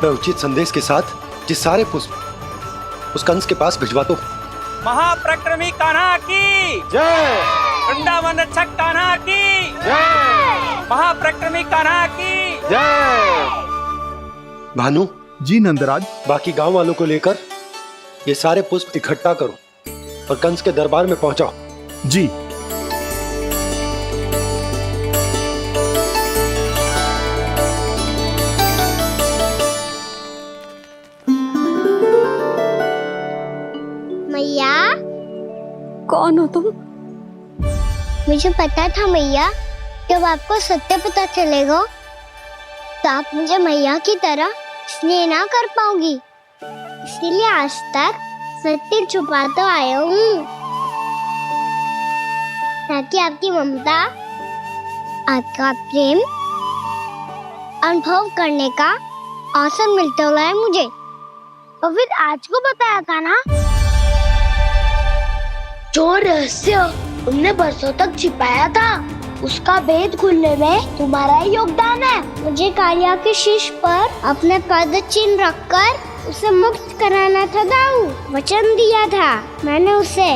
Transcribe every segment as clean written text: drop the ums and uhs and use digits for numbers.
मैं उचित संदेश के साथ ये सारे पुष्प उस कंस के पास भिजवा दो। महाप्रक्रमी कान्हा की जय। वृंदावन रक्षक कान्हा की जय। महाप्रक्रमी कान्हा की जय। भानु जी नंदराज। बाकी गांव वालों को लेकर ये सारे पुष्प इकट्ठा करो और कंस के दरबार में पहुंचाओ। जी। मैया, कौन हो तुम? मुझे पता था मैया, जब आपको सत्य पता चलेगा तो आप मुझे मैया की तरह स्नेह ना कर पाओगी, इसीलिए आज तक सत्य छुपाते आया हूँ, ताकि आपकी ममता, आपका प्रेम अनुभव करने का अवसर मिलते हुआ है मुझे। और फिर आज को बताया था ना, जो रहस्य तुमने बरसों तक छिपाया था, उसका भेद खुलने में तुम्हारा ही योगदान है। मुझे कालिया के शीश पर अपने पद चिन्ह रखकर उसे मुक्त कराना था दाऊ, वचन दिया था मैंने उसे।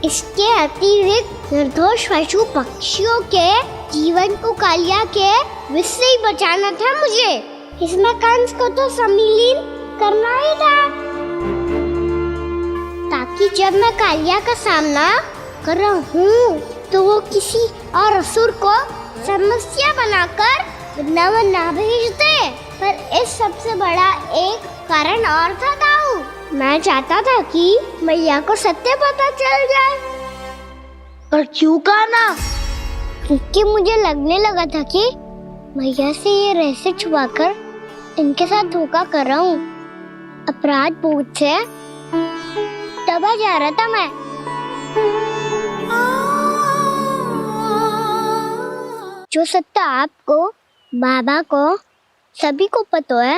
इसके अतिरिक्त निर्दोष पशु पक्षियों के जीवन को कालिया के विष से ही बचाना था मुझे। इसमें कंस को तो सम्मिलित करना ही था, ताकि जब मैं कालिया का सामना कर रहा हूँ तो वो किसी और असुर को समस्या बनाकर वृंदावन ना भेज दे। पर इस सबसे बड़ा एक कारण और था दाऊ, मैं चाहता था कि मैया को सत्य पता चल जाए। पर क्यों कहा ना? क्योंकि मुझे लगने लगा था कि मैया से ये रहस्य छुपाकर इनके साथ धोखा कर रहा हूँ। अपराध बोझ से दबा जा रहा था मैं। जो सत्य आपको, बाबा को, सभी को पता है,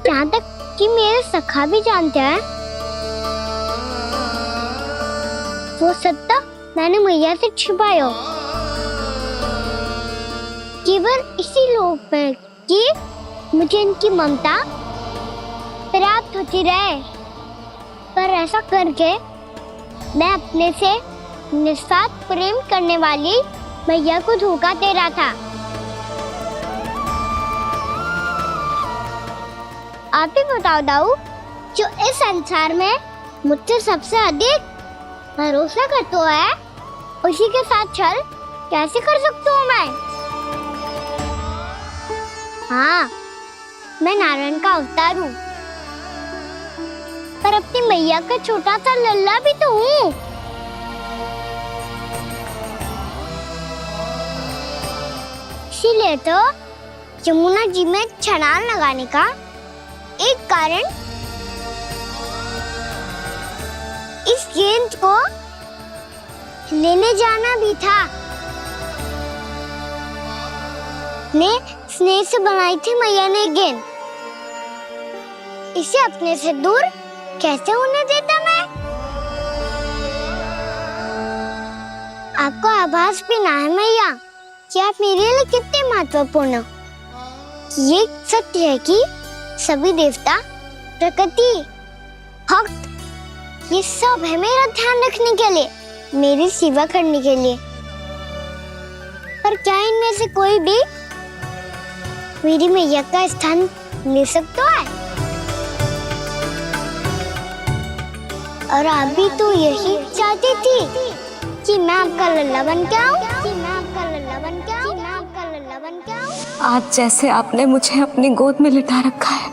यहाँ तक कि मेरे सखा भी जानते हैं, वो सत्य मैंने मैया से छिपाया केवल इसी लोक में कि मुझे इनकी ममता प्राप्त होती रहे। पर ऐसा करके मैं अपने से निस्वार्थ प्रेम करने वाली मैया को धोखा दे रहा था। आप ही बताओ दाऊ, जो इस संसार में मुझसे सबसे अधिक भरोसा करता है, उसी के साथ छल कैसे कर सकता हूँ मैं? हाँ, मैं नारायण का अवतार हूँ, पर अपनी मैया का छोटा सा लल्ला भी तो हूँ। इसीलिए तो यमुना जी में छलांग लगाने का एक कारण इस गेंद को लेने जाना भी था। ने स्नेह से बनाई थी मैया ने गेंद, इसे अपने से दूर कैसे होने देता मैं? आपको आभास भी ना है मैया कि आप मेरे लिए कितने महत्वपूर्ण हो। ये सत्य है कि सभी देवता, प्रकृति, भक्त, ये सब है मेरा ध्यान रखने के लिए, मेरी सेवा करने के लिए। पर क्या इनमें से कोई भी मेरी मैया का स्थान ले सकता है? और आप भी तो यही चाहती थी कि मैं आपका लल्ला बन के आऊं, कि मैं आपका लल्ला बन के आऊं, कि मैं आपका लल्ला बन के आऊं। आज जैसे आपने मुझे अपनी गोद में लिटा रखा है,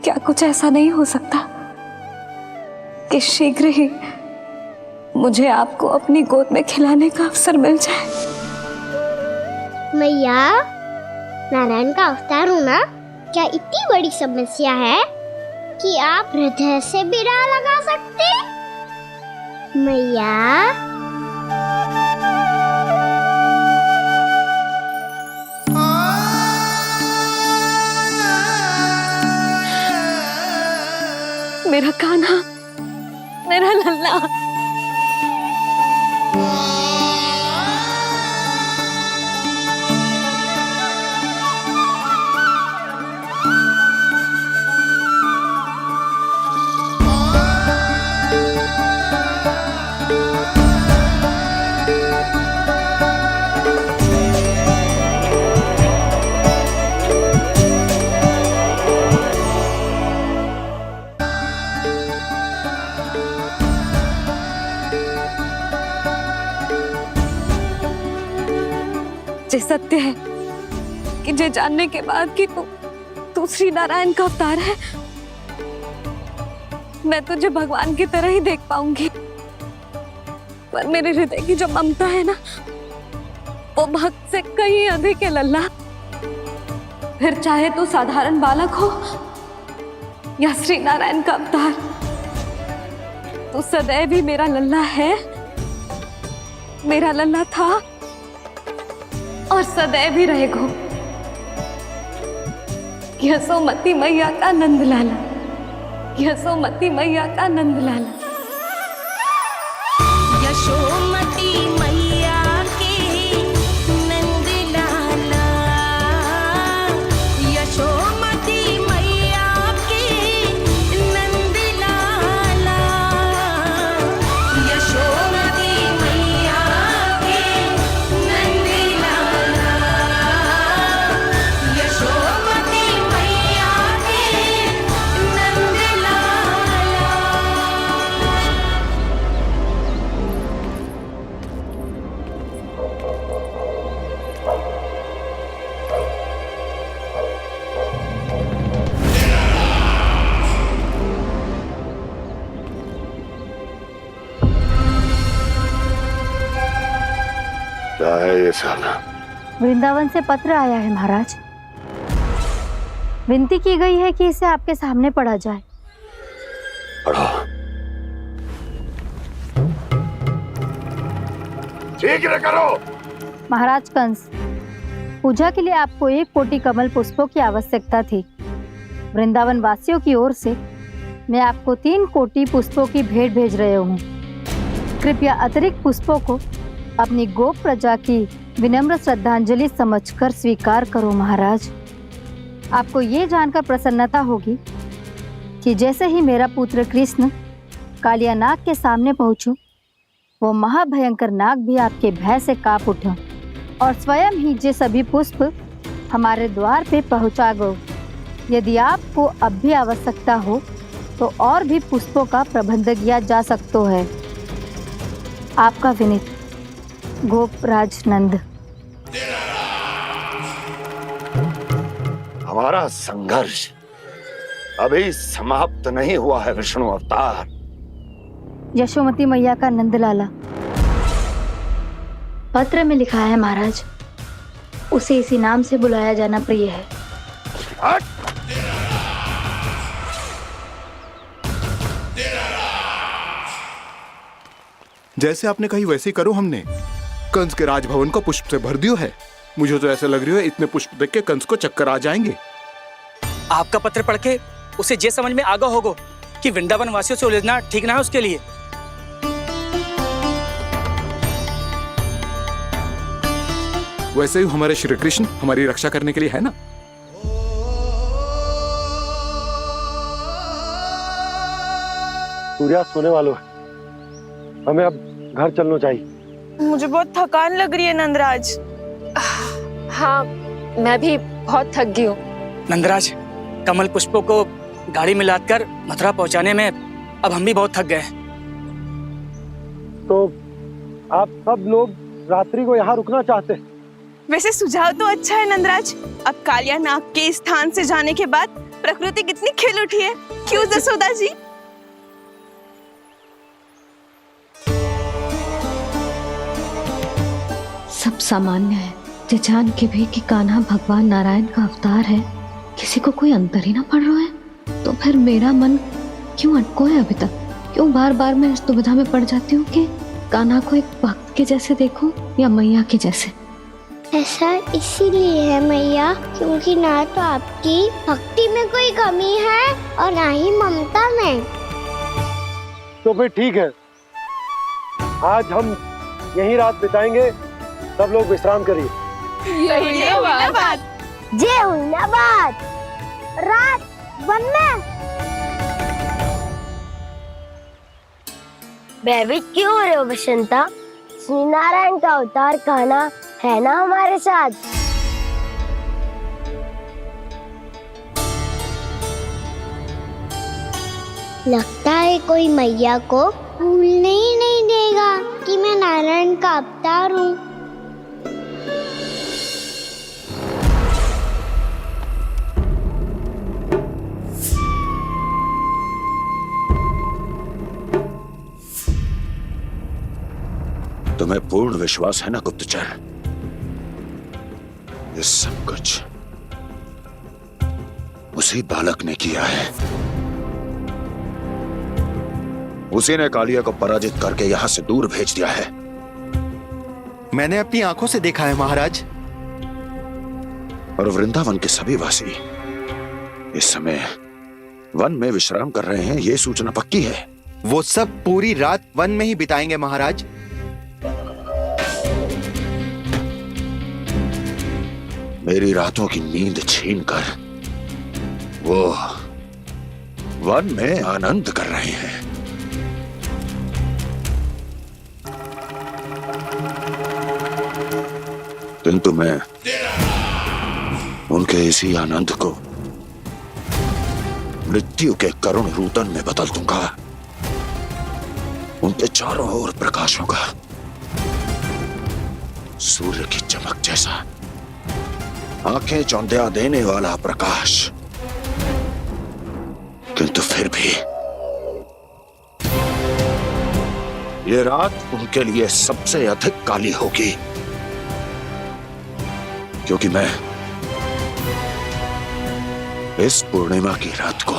क्या कुछ ऐसा नहीं हो सकता कि शीघ्र ही मुझे आपको अपनी गोद में खिलाने का अवसर मिल जाए? मैया, नारायण का अवतार हूँ ना, क्या इतनी बड़ी समस्या है कि आप हृदय से भी राह लगा सकते? मैया, मेरा कान्हा, मेरा लल्ला। जे सत्य है कि जे जानने के बाद कि तू श्री नारायण का अवतार है, मैं तुझे भगवान की तरह ही देख पाऊंगी। पर मेरे हृदय की जो ममता है ना, वो भक्त से कहीं अधिक है लल्ला। फिर चाहे तू साधारण बालक हो या श्री नारायण का अवतार, तू सदैव ही मेरा लल्ला है, मेरा लल्ला था और सदैव ही रहेगा। यशोमती मैया का नंद लाला, यशोमती मैया का नंद लाला। यशोमती मैया के नंद लाला, यशोमती मैया के नंद लाला, यशोमती मैया के नंद लाला, यशोमती मैया के नंद लाला। क्या है ये साला? वृंदावन से पत्र आया है महाराज। विनती की गई है कि इसे आपके सामने पढ़ा जाए। पढ़ो। शीघ्र करो। महाराज कंस, पूजा के लिए आपको 1 कोटि कमल पुष्पों की आवश्यकता थी। वृंदावन वासियों की ओर से मैं आपको 3 कोटि पुष्पों की भेंट भेज रहे हूँ। कृपया अतिरिक्त पुष्पों को अपनी गोप प्रजा की विनम्र श्रद्धांजलि समझकर स्वीकार करो महाराज। आपको ये जानकर प्रसन्नता होगी कि जैसे ही मेरा पुत्र कृष्ण कालिया नाग के सामने पहुंचो, वो महाभयंकर नाग भी आपके भय से कांप उठा और स्वयं ही ये सभी पुष्प हमारे द्वार पे पहुंचा गो। यदि आपको अब भी आवश्यकता हो तो और भी पुष्पों का प्रबंध किया जा सकता है। आपका विनीत गोपराज नंद। हमारा संघर्ष अभी समाप्त नहीं हुआ है विष्णु अवतार। यशोमती मैया का नंदलाला। पत्र में लिखा है महाराज, उसे इसी नाम से बुलाया जाना प्रिय है। हट! जैसे आपने कही वैसे ही करो। हमने कंस के राजभवन को पुष्प से भर दियो है। मुझे तो ऐसे लग रही है इतने पुष्प देख के कंस को चक्कर आ जाएंगे। आपका पत्र पढ़ के उसे ये समझ में आगा होगा कि वृंदावन वासियों से उलझना ठीक ना है उसके लिए। वैसे ही हमारे श्री कृष्ण हमारी रक्षा करने के लिए है ना। सूर्यास्त होने वाला है, हमें अब घर चलना चाहिए। मुझे बहुत थकान लग रही है नंदराज। हाँ, मैं भी बहुत थक गई हूँ। नंदराज, कमल पुष्पों को गाड़ी में लादकर मथुरा पहुंचाने में अब हम भी बहुत थक गए। तो आप सब लोग रात्रि को यहाँ रुकना चाहते हैं? वैसे सुझाव तो अच्छा है नंदराज। अब कालिया नाग के स्थान से जाने के बाद प्रकृति कितनी खिल उठी है, क्यों जसोदा जी? सब सामान्य है, ये जान के भी कि कान्हा भगवान नारायण का अवतार है, किसी को कोई अंतर ही ना पड़ रहा है। तो फिर मेरा मन क्यों अटको है अभी तक? क्यों बार बार मैं इस दुविधा में पड़ जाती हूँ कि कान्हा को एक भक्त के जैसे देखूं या मैया के जैसे? ऐसा इसीलिए है मैया क्योंकि ना तो आपकी भक्ति में कोई कमी है और ना ही ममता में। तो फिर ठीक है, आज हम यहीं रात बिताएंगे। सब लोग विश्राम करिए। ये हुई ना बात। जय हुई ना बात। रात वन में भयभीत क्यों हो रहे हो बसंता? श्री नारायण का अवतार कान्हा है ना हमारे साथ। लगता है कोई मैया को भूलने ही नहीं देगा कि मैं नारायण का अवतार हूँ। तुम्हें पूर्ण विश्वास है ना गुप्तचर? ये सब कुछ उसी बालक ने किया है। उसी ने कालिया को पराजित करके यहां से दूर भेज दिया है। मैंने अपनी आंखों से देखा है महाराज। और वृंदावन के सभी वासी इस समय वन में विश्राम कर रहे हैं, ये सूचना पक्की है। वो सब पूरी रात वन में ही बिताएंगे महाराज। मेरी रातों की नींद छीनकर वो वन में आनंद कर रहे हैं। किंतु मैं उनके इसी आनंद को मृत्यु के करुण रूदन में बदल दूंगा। उनके चारों ओर प्रकाश होगा, सूर्य की चमक जैसा, आंखें चौंधिया देने वाला प्रकाश। किंतु फिर भी ये रात उनके लिए सबसे अधिक काली होगी, क्योंकि मैं इस पूर्णिमा की रात को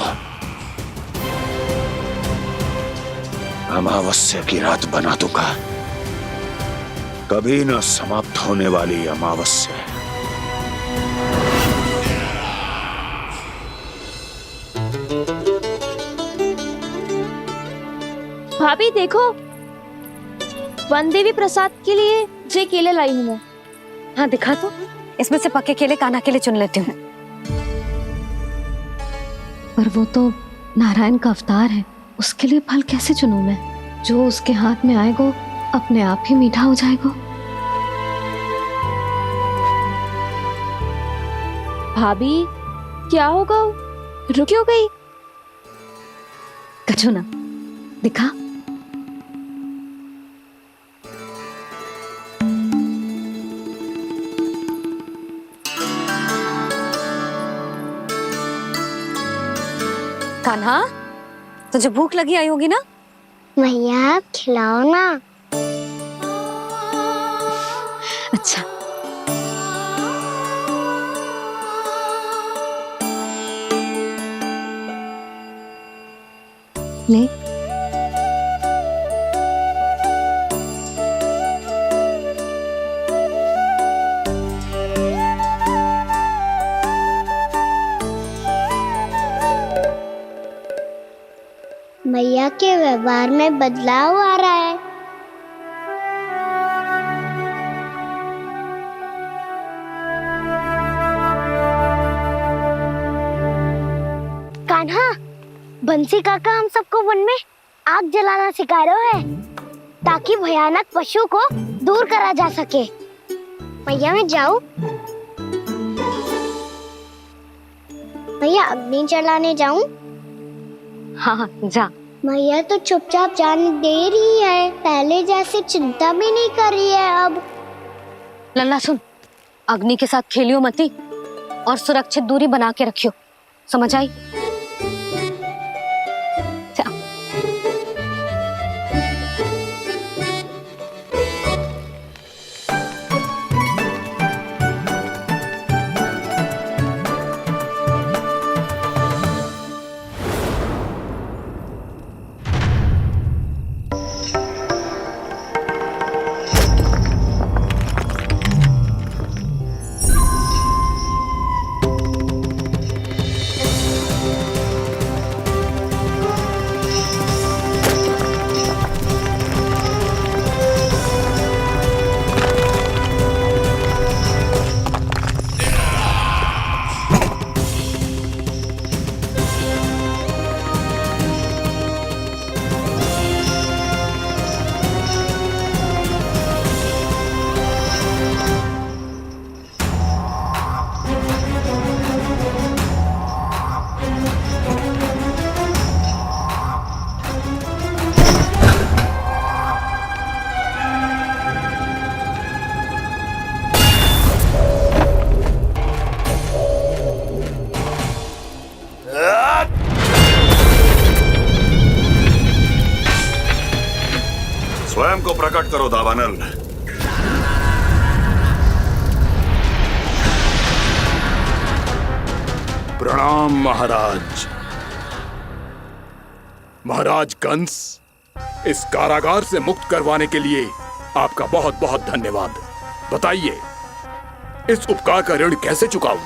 अमावस्या की रात बना दूंगा। कभी न समाप्त होने वाली अमावस्या। भाभी देखो, वन देवी प्रसाद के लिए जे केले लाई हूँ मैं। हाँ दिखा तो। इसमें से पके केले कान्हा के लिए चुन लेती हूँ। पर वो तो नारायण का अवतार है, उसके लिए फल कैसे चुनूं मैं? जो उसके हाथ में आएगा अपने आप ही मीठा हो जाएगा। भाभी क्या होगा? रुक क्यों गई? कछू ना दिखा। कान्हा, तुझे भूख लगी आई होगी ना? भैया आप खिलाओ ना। अच्छा। ले। भैया के व्यवहार में बदलाव आ रहा है। कान्हा, बंसी काका हम सबको वन में आग जलाना सिखा रहे हैं ताकि भयानक पशु को दूर करा जा सके। भैया मैं जाऊं? भैया अग्नि जलाने जाऊं? हाँ जा। भैया तो चुपचाप जाने दे रही है, पहले जैसे चिंता भी नहीं कर रही है अब। लल्ला सुन, अग्नि के साथ खेलियो मती और सुरक्षित दूरी बना के रखियो, समझ आई? स्वयं को प्रकट करो दावानल। प्रणाम महाराज। महाराज कंस, इस कारागार से मुक्त करवाने के लिए आपका बहुत बहुत धन्यवाद। बताइए, इस उपकार का ऋण कैसे चुकाऊं?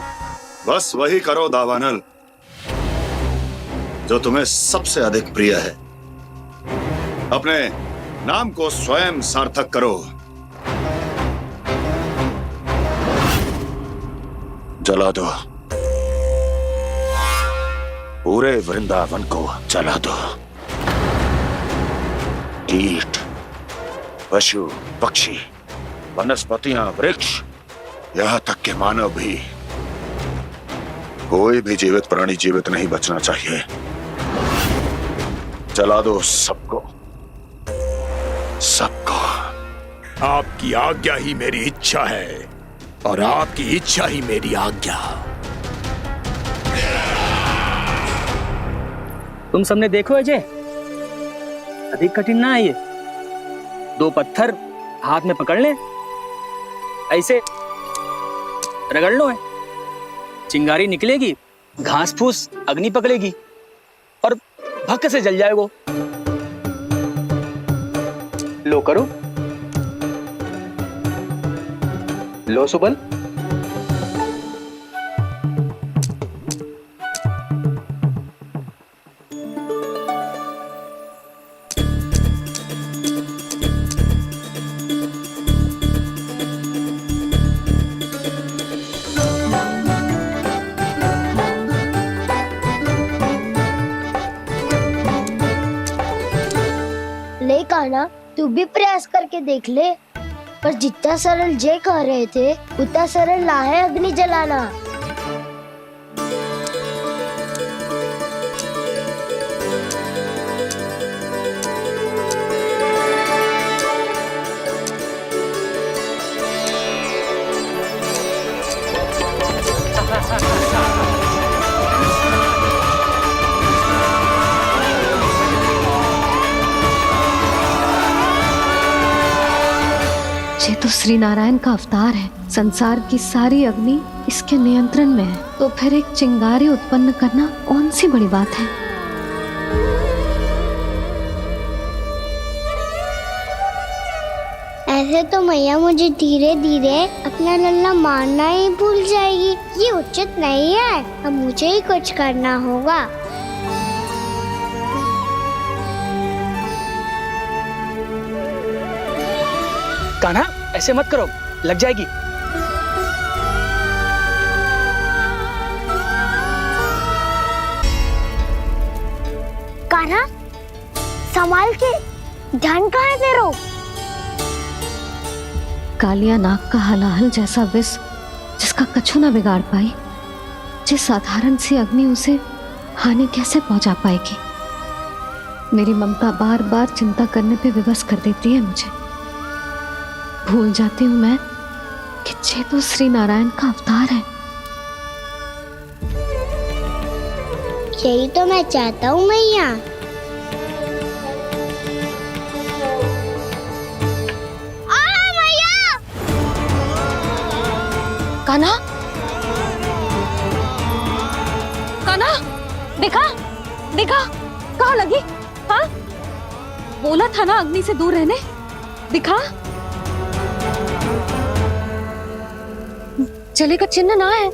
बस वही करो दावानल जो तुम्हें सबसे अधिक प्रिय है। अपने नाम को स्वयं सार्थक करो। जला दो, पूरे वृंदावन को जला दो। कीट, पशु, पक्षी, वनस्पतियां, वृक्ष, यहां तक के मानव भी, कोई भी जीवित प्राणी जीवित नहीं बचना चाहिए। जला दो सबको, सबको। आपकी आज्ञा ही मेरी इच्छा है और आपकी इच्छा ही मेरी आज्ञा। तुम सबने देखो अजय, अधिक कठिन ना है ये। 2 पत्थर हाथ में पकड़ ले, ऐसे रगड़ लो है, चिंगारी निकलेगी, घास फूस अग्नि पकड़ेगी और भक्क से जल जाएगा। लो करो, लो सुबल। ले कान्हा, तू भी प्रयास करके देख ले। पर जितना सरल जय कह रहे थे उतना सरल ना है अग्नि जलाना। ये तो श्री नारायण का अवतार है। संसार की सारी अग्नि इसके नियंत्रण में है, तो फिर एक चिंगारी उत्पन्न करना कौन सी बड़ी बात है। ऐसे तो मैया मुझे धीरे धीरे अपना लल्ला मारना ही भूल जाएगी। ये उचित नहीं है, अब मुझे ही कुछ करना होगा। कान्हा, ऐसे मत करो, लग जाएगी। कान्हा, संभाल के, ध्यान कहाँ है तेरो? कालिया नाग का हलाहल जैसा विष जिसका कछु ना बिगाड़ पाई, जिस साधारण सी अग्नि उसे हानि कैसे पहुंचा पाएगी। मेरी ममता बार बार चिंता करने पे विवश कर देती है मुझे। भूल जाती हूँ मैं कि ये तो श्री नारायण का अवतार है। यही तो मैं चाहता हूँ मैया। कान्हा, कान्हा, देखा देखा, कहाँ लगी? हाँ, बोला था ना अग्नि से दूर रहने। दिखा, जले का चिन्ह ना है।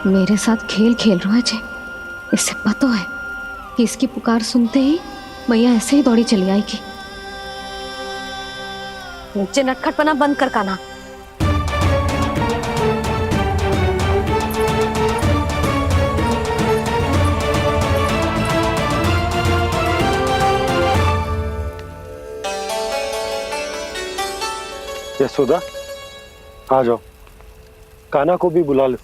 मेरे साथ खेल खेल रहा है जे। इसे पता है कि इसकी पुकार सुनते ही मैया ऐसे ही दौड़ी चली आएगी। नीचे नटखटपना बंद कर कान्हा। यशोदा, आ जाओ, कान्हा को भी बुला लो।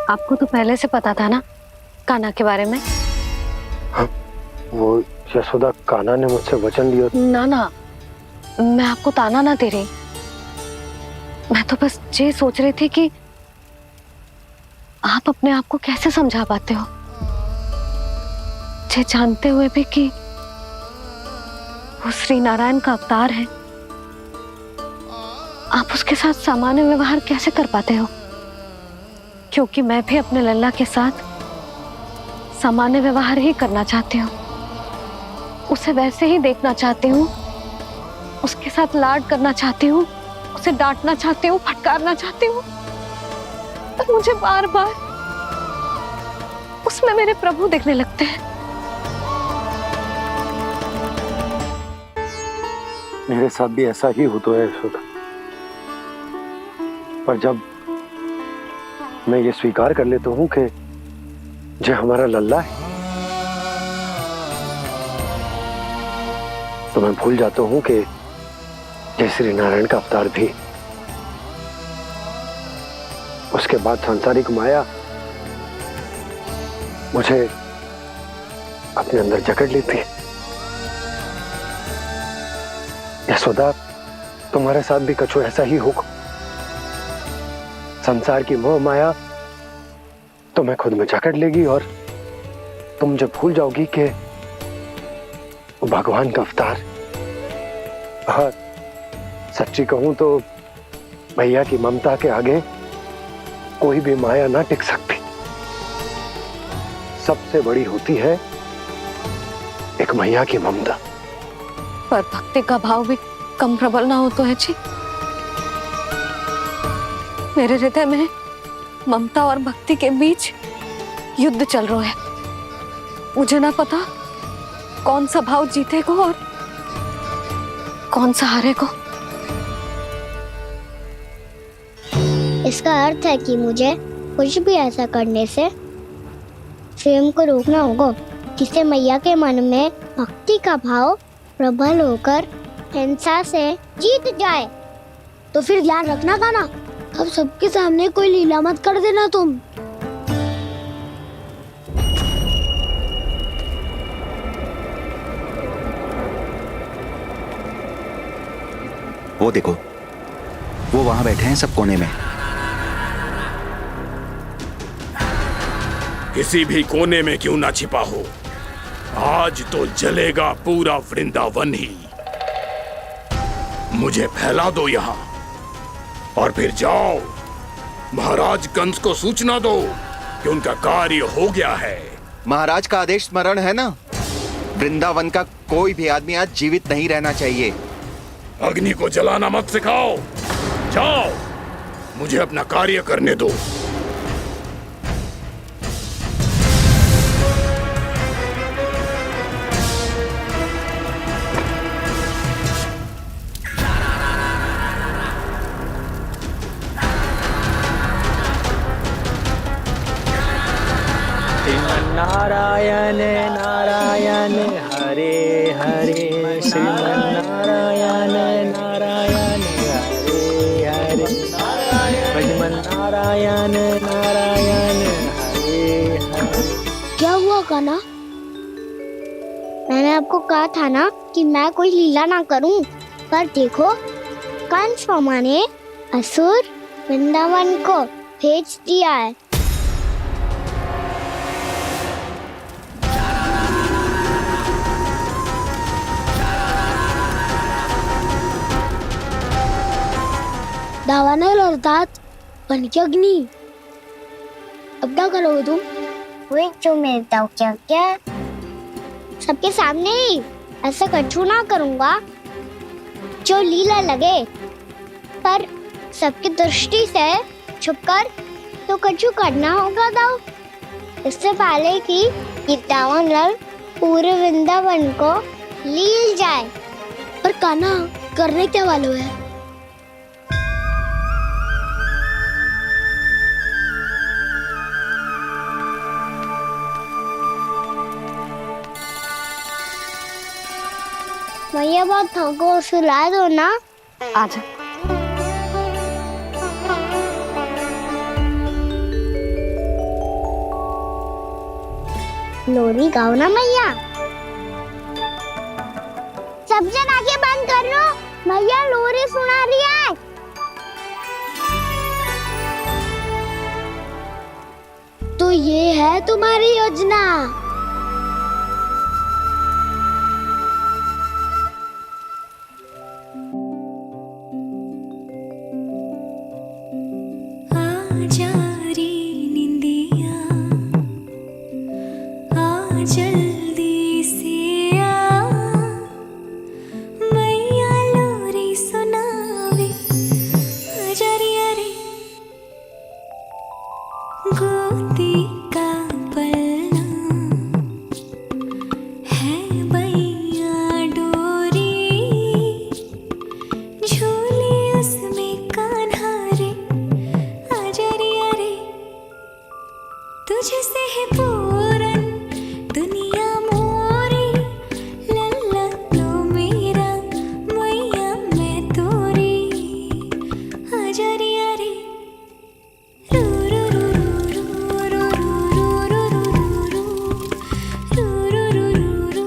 आपको तो पहले से पता था ना कान्हा के बारे में? हाँ, वो यशोदा, कान्हा ने मुझसे वचन लिया। ना ना, मैं आपको ताना ना दे रही। मैं तो बस ये सोच रही थी कि आप अपने आप को कैसे समझा पाते हो, ये जानते हुए भी कि वो श्री नारायण का अवतार है। आप उसके साथ सामान्य व्यवहार कैसे कर पाते हो? क्योंकि मैं भी अपने लल्ला के साथ सामान्य व्यवहार ही करना चाहती हूँ, उसे वैसे ही देखना चाहती हूँ, उसके साथ लाड करना चाहती हूँ, उसे डांटना चाहती हूँ, फटकारना चाहती हूँ। तो मुझे बार बार उसमें मेरे प्रभु दिखने लगते हैं। मेरे साथ भी ऐसा ही होता है यशोदा। पर जब मैं ये स्वीकार कर लेता हूँ कि जो हमारा लल्ला है, तो मैं भूल जाता हूँ कि जय श्री नारायण का अवतार भी। उसके बाद सांसारिक माया मुझे अपने अंदर जकड़ लेती है। यशोदा, तुम्हारे साथ भी कछु ऐसा ही होगा। संसार की मोह माया तुम्हें खुद में जकड़ लेगी और तुम जब भूल जाओगी कि वो भगवान का अवतार। और सच्ची कहूं तो भैया की ममता के आगे कोई भी माया ना टिक सकती। सबसे बड़ी होती है एक मैया की ममता। पर भक्ति का भाव भी कम प्रबल ना हो तो है जी। मेरे हृदय में ममता और भक्ति के बीच युद्ध चल रहा है। मुझे ना पता कौन सा भाव जीतेगा और कौन सा हारेगा। इसका अर्थ है कि मुझे कुछ भी ऐसा करने से स्वयं को रोकना होगा, जिससे मैया के मन में भक्ति का भाव प्रबल होकर हिंसा से जीत जाए। तो फिर ध्यान रखना कान्हा, अब सबके सामने कोई लीला मत कर देना तुम। वो देखो, वो वहां बैठे हैं सब कोने में। किसी भी कोने में क्यों ना छिपा हो, आज तो जलेगा पूरा वृंदावन ही। मुझे फैला दो यहां और फिर जाओ महाराज कंस को सूचना दो कि उनका कार्य हो गया है। महाराज का आदेश स्मरण है ना, वृंदावन का कोई भी आदमी आज जीवित नहीं रहना चाहिए। अग्नि को जलाना मत सिखाओ, जाओ मुझे अपना कार्य करने दो। नारायण नारायण हरे हरे, श्रीमन्नारायण नारायण हरे हरे, भजमन नारायण नारायण हरे हरे। क्या हुआ कान्हा? मैंने आपको कहा था ना कि मैं कोई लीला ना करूं, पर देखो कंस मामा ने असुर वृंदावन को भेज दिया है। दावानल अर्थात बन की अग्नि। अब क्या करोगे तुम? वही जो मेरे ताऊ क्या सबके सामने ही ऐसा कछु ना करूंगा जो लीला लगे, पर सबकी दृष्टि से छुपकर तो कछु करना होगा दाऊ। इससे पहले कि ये दावानल पूरे वृंदावन को लील जाए। पर कान्हा करने क्या वालों है? भैया बहुत थको, सुला दो ना। आजा। लोरी गाओ ना मैया। सब जन आंखें बंद कर लो, मैया लोरी सुना रही है। तो ये है तुम्हारी योजना। आजा रे निंदिया, आ जल्दी से आ, मैया लोरी सुनावे, आजा रे अरे गोदी का पलना है मैया डोरी, झूले उसमें कान्हा रे, आजा रे अरे तुझसे है पूरन दुनिया मोरी, लल्ला तो मेरा मैया मैं तोरी, आजा रे अरे रू रू रू रू रू रू रू रू रू रू रू रू रू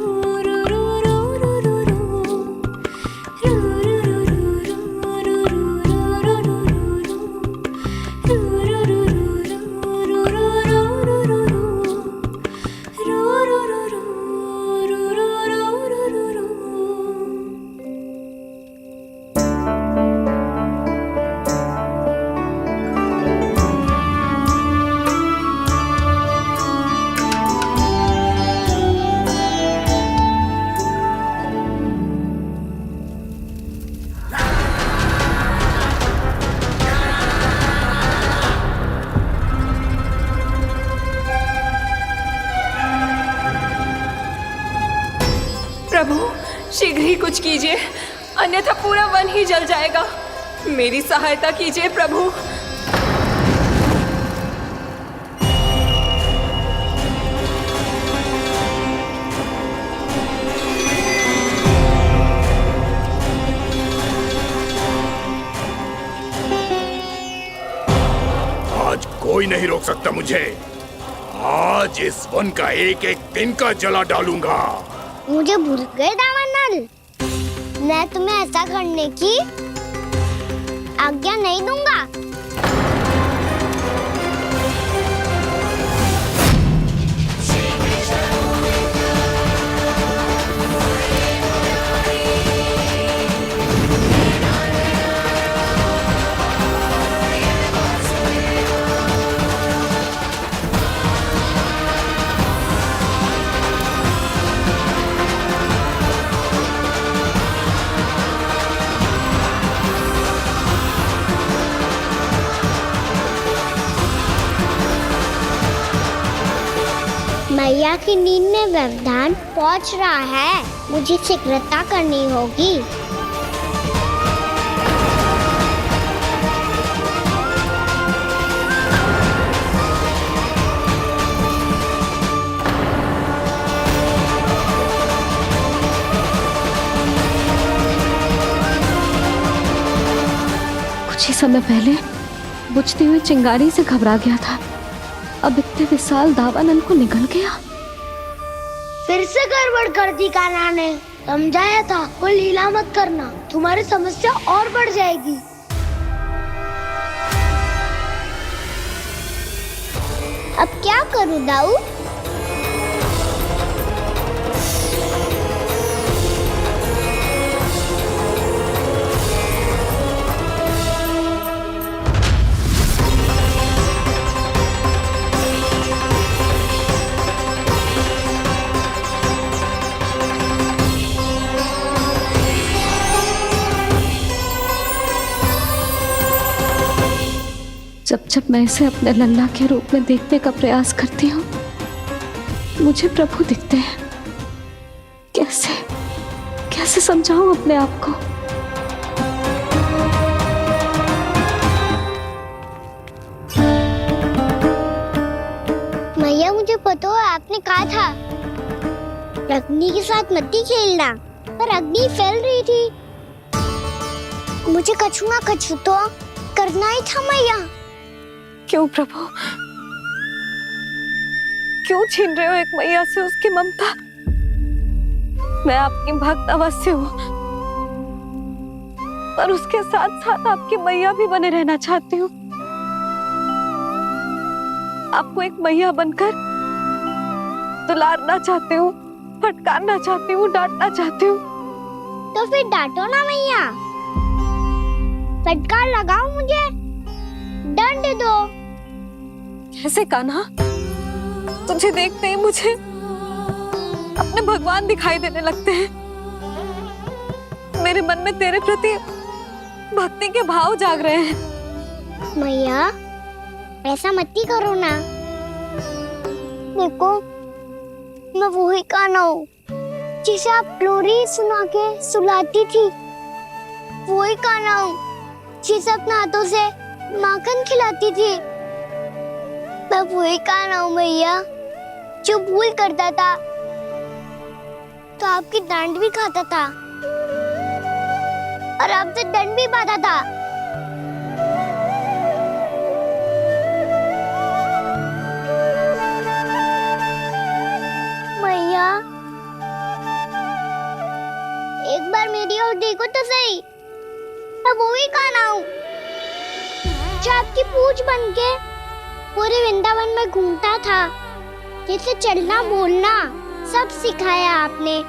प्रभु शीघ्र ही कुछ कीजिए, अन्यथा पूरा वन ही जल जाएगा। मेरी सहायता कीजिए प्रभु। आज कोई नहीं रोक सकता मुझे। आज इस वन का एक एक दिन का जला डालूंगा। मुझे भूल गए दावानल, मैं तुम्हें ऐसा करने की आज्ञा नहीं दूंगा। मैया की नींद में व्यवधान पहुंच रहा है, मुझे शीघ्रता करनी होगी। कुछ ही समय पहले बुझती हुई चिंगारी से घबरा गया था, अब इतने विशाल दावानल को निगल गया। फिर से गड़बड़ कर दी कान्हा ने। समझाया था कोई लीला मत करना, तुम्हारी समस्या और बढ़ जाएगी। अब क्या करूं दाऊ? जब जब मैं इसे अपने लल्ला के रूप में देखने का प्रयास करती हूँ, मुझे प्रभु दिखते हैं। कैसे कैसे समझाऊं अपने आप को? मैया मुझे पता है आपने कहा था अग्नि के साथ मत खेलना, पर अग्नि फैल रही थी। मुझे कछु ना कछु तो करना ही था मैया। क्यों प्रभु, क्यों छीन रहे हो एक मैया से उसकी ममता? मैं आपकी भक्त अवश्य हूँ, पर उसके साथ साथ आपकी मैया भी बने रहना चाहती हूँ। आपको एक मैया बनकर दुलारना चाहती हूँ, फटकारना चाहती हूँ, डांटना चाहती हूँ। तो फिर डांटो ना मैया, फटकार लगाओ, मुझे दंड दो। कैसे कान्हा? तुझे देखते ही मुझे अपने भगवान दिखाई देने लगते हैं। मेरे मन में तेरे प्रति भक्ति के भाव जाग रहे हैं। मैया ऐसा मत ही करो ना। देखो मैं वही कान्हा हूँ जिसे आप लोरी सुना के सुलाती थी। वही कान्हा हूँ जिसे अपने हाथों से माखन खिलाती थी। मैं वही कान्हा हूँ मैया जो भूल करता था तो आपकी डांट भी खाता था और आपसे दंड भी पाता था। मैया एक बार मेरी ओर देखो तो सही। मैं वो ही कान्हा हूँ जो आपकी पूछ बनके पूरे वृंदावन में घूमता था। जैसे चलना बोलना सब सिखाया आपने।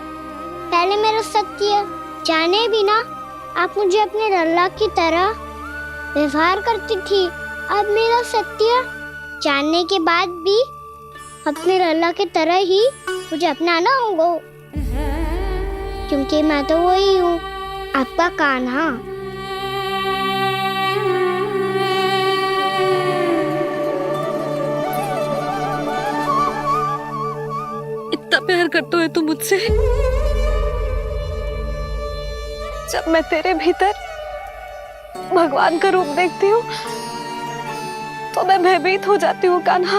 पहले मेरा सत्य जाने बिना आप मुझे अपने लल्ला की तरह व्यवहार करती थी। अब मेरा सत्य जानने के बाद भी अपने लल्ला की तरह ही मुझे अपनाना होगा, क्योंकि मैं तो वही हूँ, आपका कान्हा। इतना प्यार करते हो तुम मुझसे? जब मैं तेरे भीतर भगवान का रूप देखती हूँ तो मैं भयभीत हो जाती हूँ कान्हा।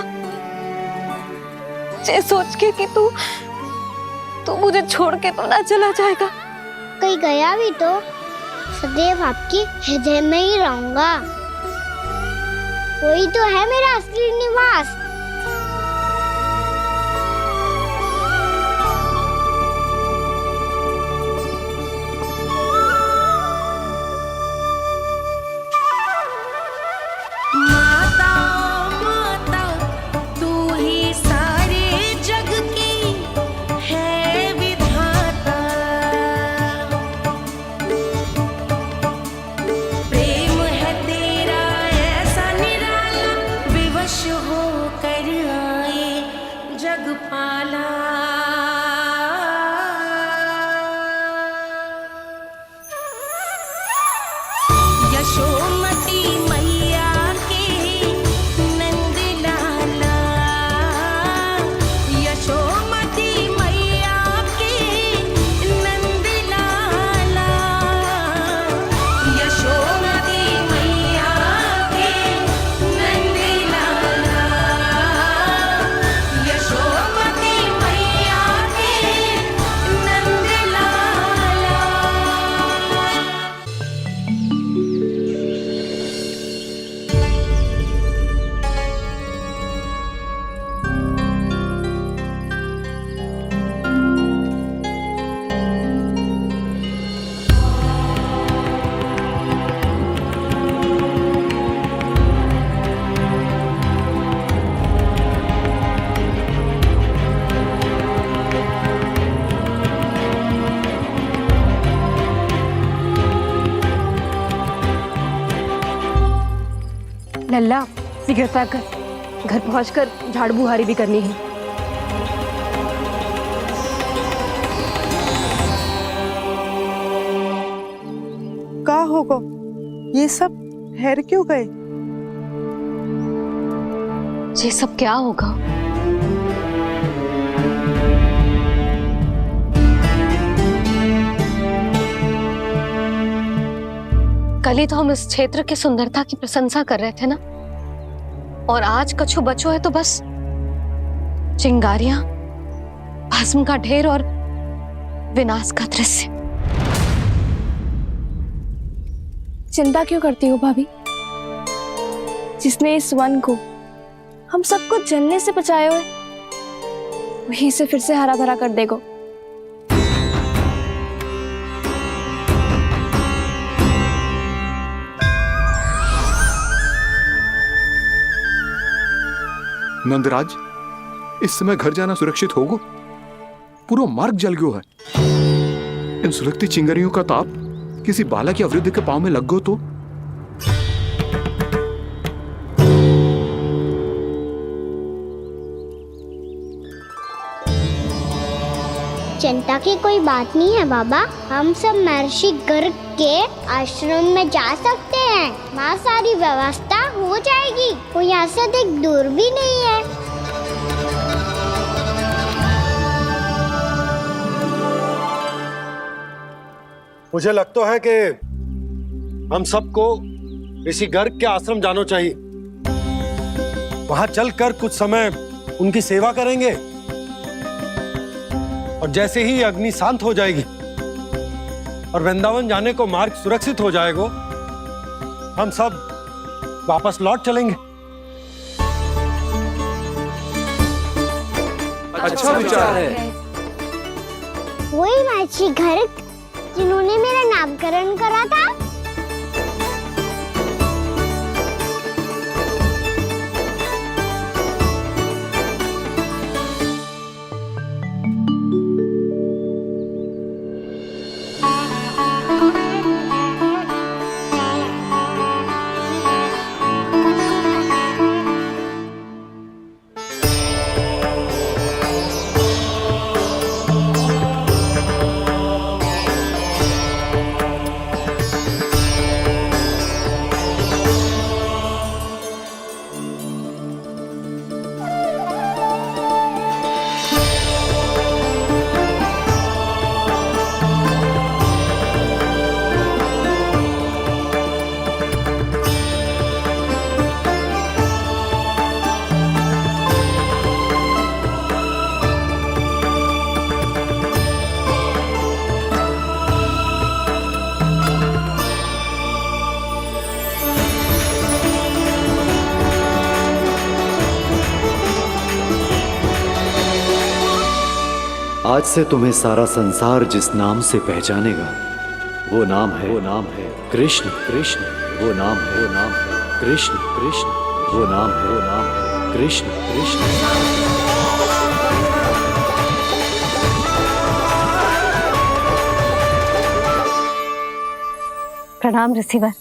ये सोच के कि तू मुझे छोड़ के तो ना चला जाएगा। कहीं गया भी तो सदैव आपके हृदय में ही रहूंगा। वही तो है मेरा असली निवास। लल्ला शीघ्रता कर, घर पहुंचकर झाड़ू बुहारी भी करनी है। का होगा? ये सब ठहर क्यों गए? ये सब क्या होगा? कल ही तो हम इस क्षेत्र की सुंदरता की प्रशंसा कर रहे थे ना, और आज कछु बचो है तो बस चिंगारियां, भस्म का ढेर और विनाश का दृश्य। चिंता क्यों करती हो भाभी? जिसने इस वन को हम सबको जलने से बचाए हुए, वही से फिर से हरा भरा कर देगा। नंदराज, इस समय घर जाना सुरक्षित होगो? पूरा मार्ग जल गयो है। इन सुलगती चिंगारियों का ताप किसी बालक या वृद्ध के पांव में लग गो तो? चिंता की कोई बात नहीं है बाबा, हम सब महर्षि गर्ग के आश्रम में जा सकते हैं। वहाँ सारी व्यवस्था हो जाएगी, कोई यहाँ से अधिक दूर भी नहीं है। मुझे लगता है कि हम सबको ऋषि गर्ग के आश्रम जाना चाहिए। वहां चलकर कुछ समय उनकी सेवा करेंगे और जैसे ही अग्नि शांत हो जाएगी और वृंदावन जाने को मार्ग सुरक्षित हो जाएगा, हम सब वापस लौट चलेंगे। अच्छा विचार है। वही महर्षि गर्ग जिन्होंने मेरा नामकरण करा था। आज से तुम्हें सारा संसार जिस नाम से पहचानेगा वो नाम है कृष्ण। कृष्ण वो नाम है कृष्ण। कृष्ण वो नाम है कृष्ण। कृष्ण। प्रणाम ऋषिवर।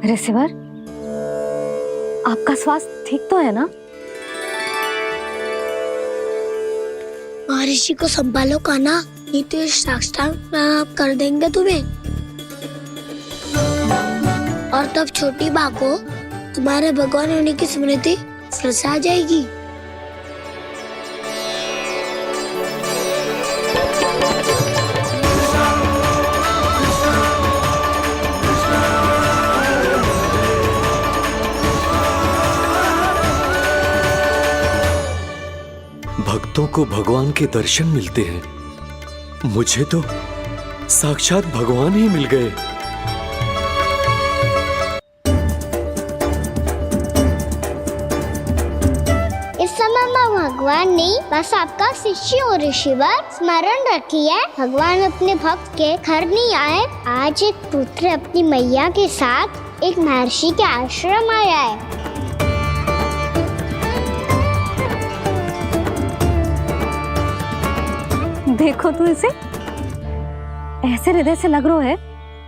ऋषिवर, आपका स्वास्थ्य ठीक तो है ना? महर्षि को संभालो कान्हा, नहीं तो ये साक्षात प्रणाम कर देंगे तुम्हें। और तब छोटी बा को तुम्हारे भगवान होने की स्मृति फिर से आ जाएगी। भक्तों को भगवान के दर्शन मिलते हैं, मुझे तो साक्षात भगवान ही मिल गए। इस समय मैं भगवान नहीं, बस आपका शिष्य हूँ ऋषिवर। स्मरण रखिए, भगवान अपने भक्त के घर नहीं आए। आज एक पुत्र अपनी मैया के साथ एक महर्षि के आश्रम आया है। देखो तू इसे, ऐसे हृदय से लग रहा है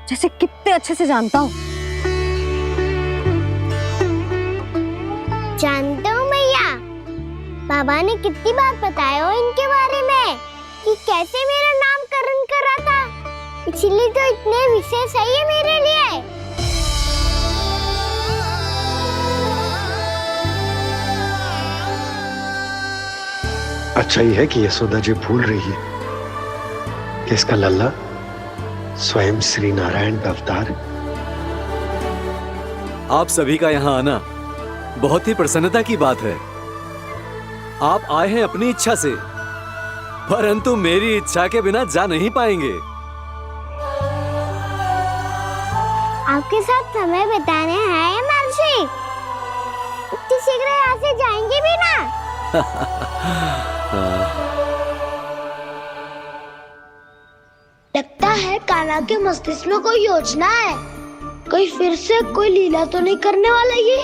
जैसे कितने अच्छे से जानता हूँ। जानते हो मैया, बाबा ने कितनी बार बताया हो इनके बारे में कि कैसे मेरा नामकरण करा था, इसीलिए तो इतने विशेष है ये मेरे लिए। अच्छा ही है कि यशोदा जी भूल रही है कि इसका लल्ला स्वयं श्री नारायण का अवतार है। आप सभी का यहाँ आना बहुत ही प्रसन्नता की बात है। आप आए हैं अपनी इच्छा से, परंतु मेरी इच्छा के बिना जा नहीं पाएंगे। आपके साथ समय बिताने आए हैं महर्षि, किसी शीघ्र यहाँ से जाएंगे भी ना। लगता है कान्हा के मस्तिष्क में कोई योजना है। कोई फिर से कोई लीला तो नहीं करने वाला ये।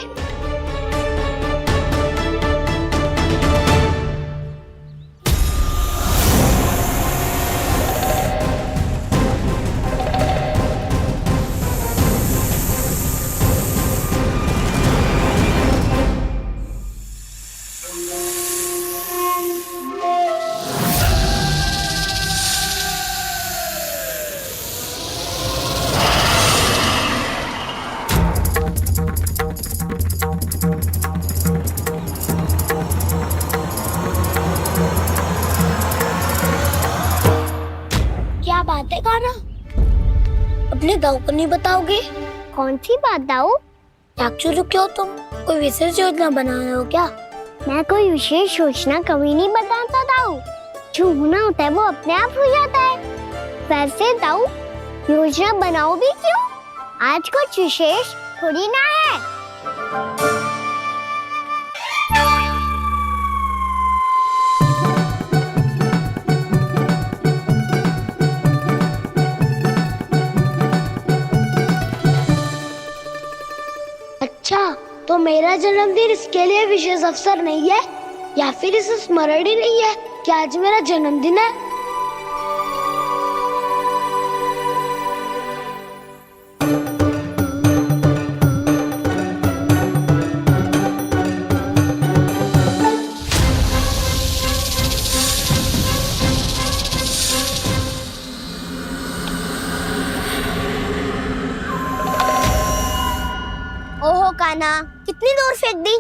क्या बात है कान्हा? अपने दाऊ को नहीं बताओगे? कौन सी बात दाऊ? चुप क्यों तुम? कोई विशेष योजना बना रहे हो क्या? मैं कोई विशेष योजना कभी नहीं बताता दाऊ। जो होना होता है वो अपने आप हो जाता है। वैसे दाऊ योजना बनाओ भी क्यों? आज कुछ विशेष थोड़ी ना है। अच्छा, तो मेरा जन्मदिन इसके लिए विशेष अवसर नहीं है या फिर इसे स्मरण ही नहीं है कि आज मेरा जन्मदिन है? ओहो कान्हा, कितनी दूर फेंक दी?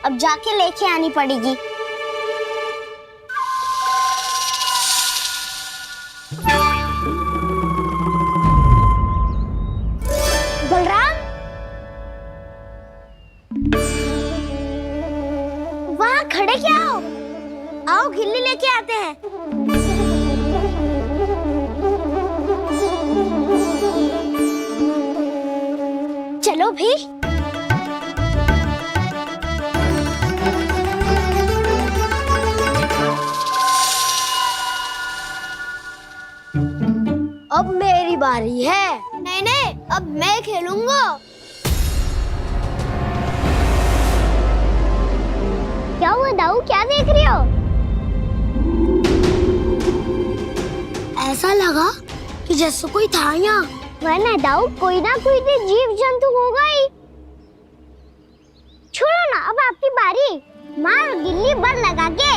अब जाके लेके आनी पड़ेगी। बलराम, वहाँ खड़े क्या हो? आओ गिल्ली लेके आते हैं। चलो भी। अब मेरी बारी है। नहीं नहीं, अब मैं खेलूंगा। क्या हुआ दाऊ, क्या देख रही हो? ऐसा लगा कि जैसे कोई था यहाँ। वरना दाऊ कोई ना कोई तो जीव जंतु होगा ही। छोड़ो ना, अब आपकी बारी। मार गिल्ली बल लगा के।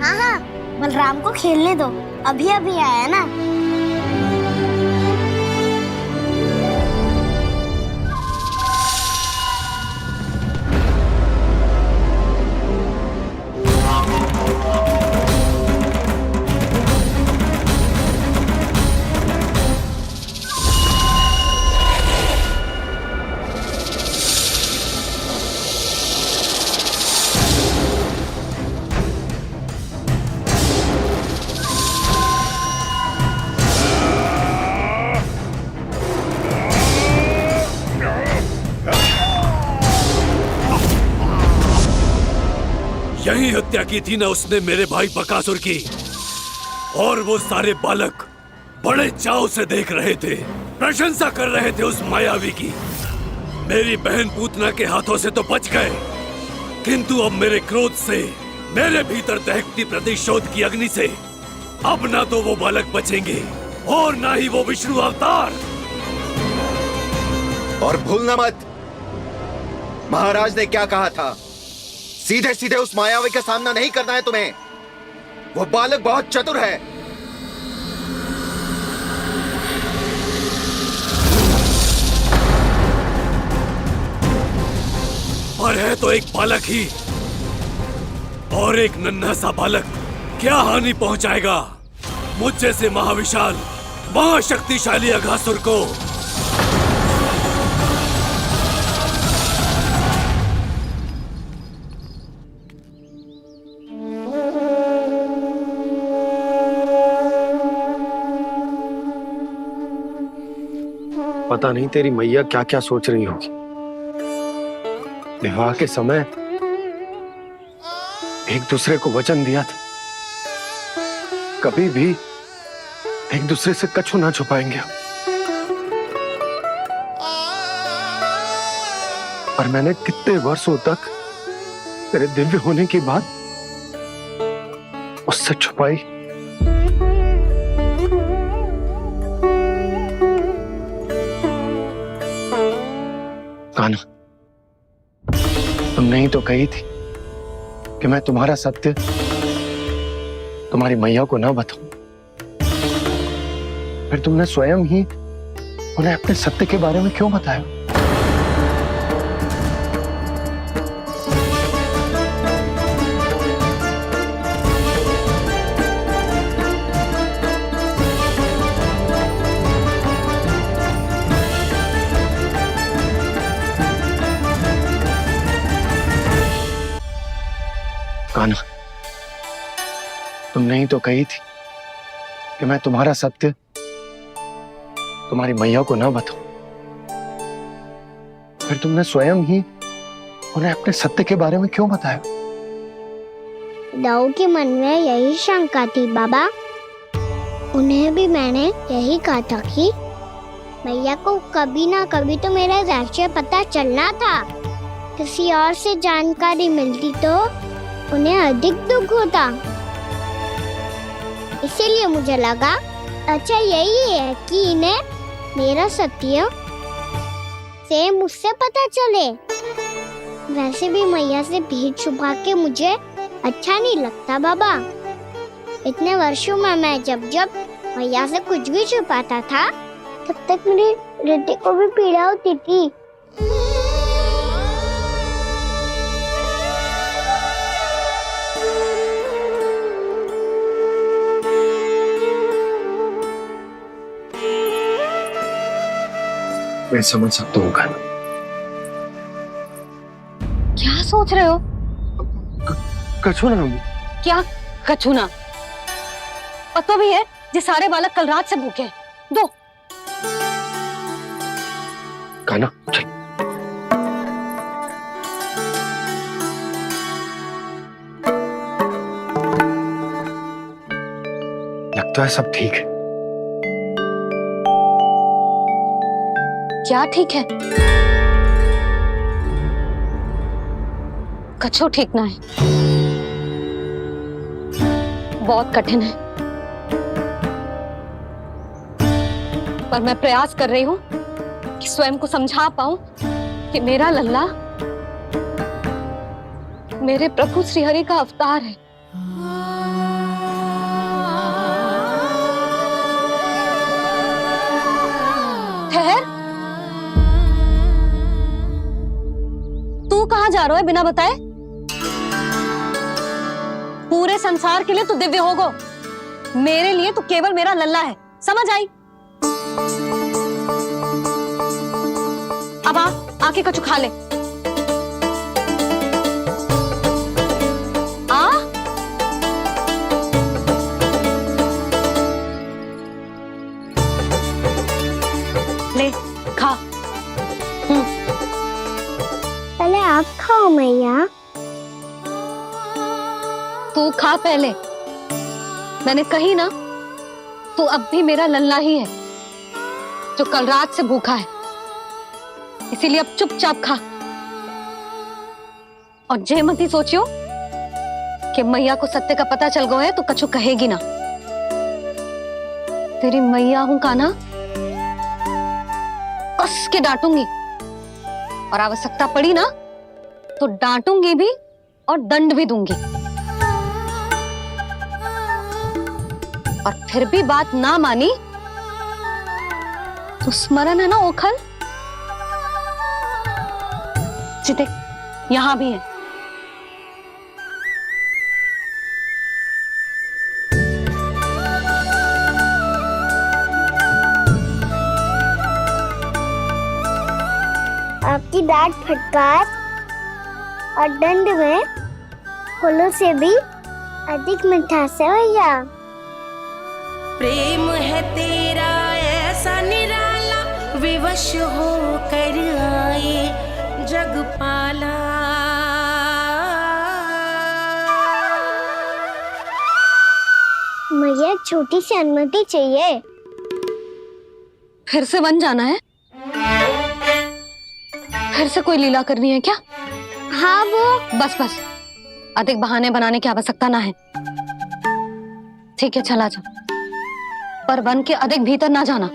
हाँ हाँ, बलराम को खेलने दो, अभी अभी आया ना। यही हत्या की थी ना उसने मेरे भाई बकासुर की। और वो सारे बालक बड़े चाव से देख रहे थे, प्रशंसा कर रहे थे उस मायावी की। मेरी बहन पूतना के हाथों से तो बच गए, किंतु अब मेरे क्रोध से, मेरे भीतर दहकती प्रतिशोध की अग्नि से अब ना तो वो बालक बचेंगे और ना ही वो विष्णु अवतार। और भूलना मत, महाराज ने क्या कहा था। सीधे सीधे उस मायावी का सामना नहीं करना है तुम्हें। वो बालक बहुत चतुर है। पर है तो एक बालक ही, और एक नन्हा सा बालक क्या हानि पहुंचाएगा मुझ जैसे महाविशाल महाशक्तिशाली अघासुर को। पता नहीं तेरी मैया क्या क्या सोच रही होगी। विवाह के समय एक दूसरे को वचन दिया था, कभी भी एक दूसरे से कछु ना छुपाएंगे। और मैंने कितने वर्षों तक तेरे दिव्य होने की बात उससे छुपाई। कान्हा, तुमने ही तो कही थी कि मैं तुम्हारा सत्य तुम्हारी मैया को ना बताऊं। फिर तुमने स्वयं ही उन्हें अपने सत्य के बारे में क्यों बताया? कान्हा, तुमने ही तो कही थी कि मैं तुम्हारा सत्य तुम्हारी मैया को ना बताऊं। फिर तुमने स्वयं ही उन्हें अपने सत्य के बारे में क्यों बताया? दाऊ के मन में यही शंका थी बाबा। उन्हें भी मैंने यही कहा था कि मैया को कभी ना कभी तो मेरा रहस्य पता चलना था। किसी और से जानकारी मिलती तो उन्हें अधिक दुख होता। इसीलिए मुझे लगा अच्छा यही है कि इन्हें मेरा सत्य से मुझसे पता चले। वैसे भी मैया से भेद छुपा के मुझे अच्छा नहीं लगता बाबा। इतने वर्षों में मैं जब जब मैया से कुछ भी छुपाता था तब तक मेरी हृदय को भी पीड़ा होती थी। मैं समझ सकता हूँ कान्हा। क्या सोच रहे हो? कछु ना। क्या कछु ना? पता भी है ये सारे बालक कल रात से भूखे हैं। दो। कान्हा चल। लगता है सब ठीक है। क्या ठीक है? कछु ठीक ना है। बहुत कठिन है, पर मैं प्रयास कर रही हूं कि स्वयं को समझा पाऊं कि मेरा लल्ला मेरे प्रभु श्रीहरि का अवतार है। ठहर, तू कहाँ जा रहा है बिना बताए? पूरे संसार के लिए तू दिव्य होगो, मेरे लिए तू केवल मेरा लल्ला है। समझ आई? अब आके कछु खा ले। आ ले खा। पहले आप खाओ मैया। तू खा पहले। मैंने कही ना, तू अब भी मेरा लल्ला ही है जो कल रात से भूखा है। इसीलिए अब चुपचाप खा और जय मत ही सोचियो कि मैया को सत्य का पता चल गया है तो कछु कहेगी ना। तेरी मैया हूं कान्हा, कस के डांटूंगी और आवश्यकता पड़ी ना तो डांटूंगी भी और दंड भी दूंगी। और फिर भी बात ना मानी तो स्मरण है ना ओखल? देख यहां भी है। आपकी डांट फटकार और दंड में फूलों से भी अधिक मिठास है भैया। प्रेम है तेरा ऐसा निराला, विवश हो कर आए जग पाला। छोटी सी अनुमति चाहिए। फिर से वन जाना है? फिर से कोई लीला करनी है क्या? हाँ वो। बस बस, अधिक बहाने बनाने की आवश्यकता ना है। ठीक है, चला जा, पर वन के अधिक भीतर ना जाना,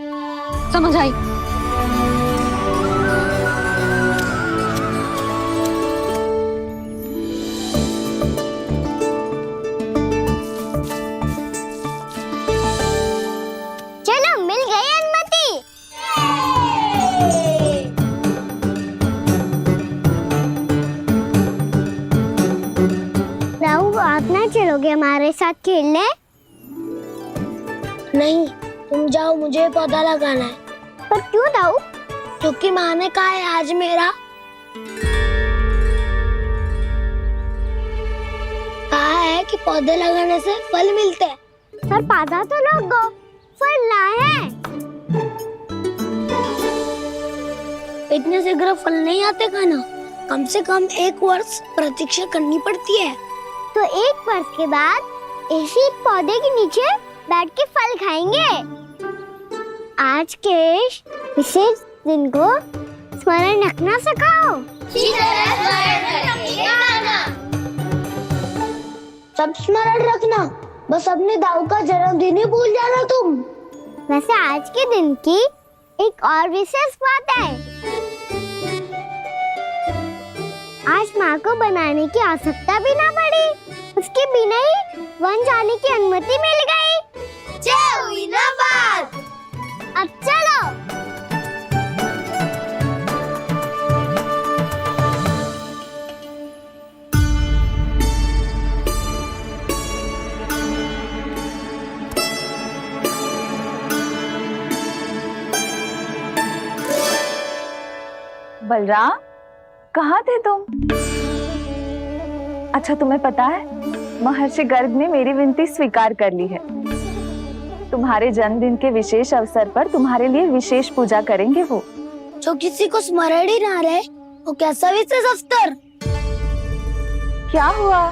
समझ आई? चलो, मिल गई अनुमति। राहु, आप ना चलोगे हमारे साथ खेलने? नहीं, तुम जाओ, मुझे पौधा लगाना है। पर क्यों राहु? क्योंकि माँ ने कहा है आज मेरा कहा है कि पौधे लगाने से फल मिलते हैं। पर पौधा तो लगो, फल ना है। इतने शीघ्र फल नहीं आते खाना, कम से कम 1 वर्ष प्रतीक्षा करनी पड़ती है। तो 1 वर्ष के बाद इसी पौधे के नीचे बैठ के फल खाएंगे। आज के विशेष दिन को स्मरण रखना सिखाओ। सब स्मरण रखना, बस अपने दाऊ का जन्मदिन ही भूल जाना तुम। वैसे आज के दिन की एक और विशेष बात है। आज माँ को बनाने की आवश्यकता भी ना पड़ी, उसके बिना ही वन जाने की अनुमति मिल गई। जय हुई ना बात। अब चलो। बलराम, कहाँ थे तुम? अच्छा, तुम्हें पता है महर्षि गर्ग ने मेरी विनती स्वीकार कर ली है। तुम्हारे जन्मदिन के विशेष अवसर पर तुम्हारे लिए विशेष पूजा करेंगे वो। जो किसी को स्मरण ही ना रहे, वो कैसा विशेष अवसर? क्या हुआ?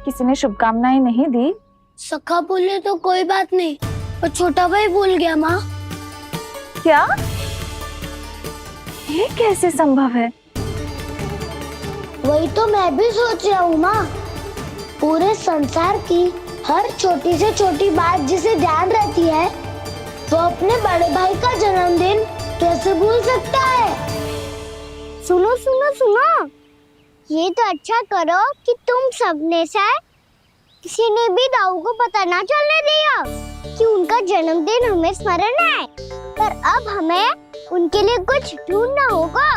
किसी ने शुभकामनाएं नहीं दी? सखा भूले तो कोई बात नहीं, पर छोटा भाई भूल गया माँ। क्या? ये कैसे संभव है? वही तो मैं भी सोच रहा हूँ माँ। पूरे संसार की हर छोटी से छोटी बात जिसे ध्यान रहती है, वो अपने बड़े भाई का जन्मदिन कैसे भूल सकता है? सुनो सुनो सुनो, ये तो अच्छा करो कि तुम सबने से किसी ने भी दाऊ को पता ना चलने दिया कि उनका जन्मदिन हमें स्मरण है। पर अब हमें उनके लिए कुछ ढूंढना होगा।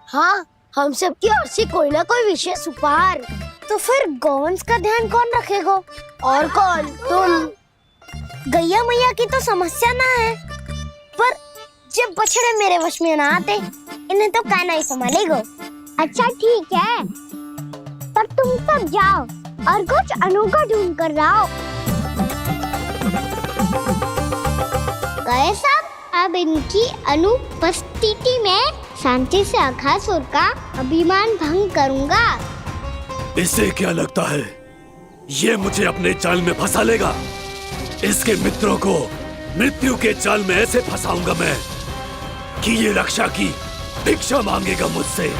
हाँ, हम सबकी ओर से कोई ना कोई विशेष उपहार। तो फिर गौवंश का ध्यान कौन रखेगा? और कौन? तुम। गैया मैया की तो समस्या ना है, पर जब बछड़े मेरे वश में ना आते, इन्हें तो कान्हा ही संभालेगा। अच्छा ठीक है, पर तुम सब जाओ और कुछ अनोखा ढूंढ कर लाओ। गए सब? अब इनकी अनुपस्थिति में शांति से अघासुर का अभिमान भंग करूंगा। इसे क्या लगता है ये मुझे अपने जाल में फंसा लेगा? इसके मित्रों को मृत्यु के जाल में ऐसे फंसाऊंगा मैं कि ये रक्षा की भिक्षा मांगेगा मुझसे।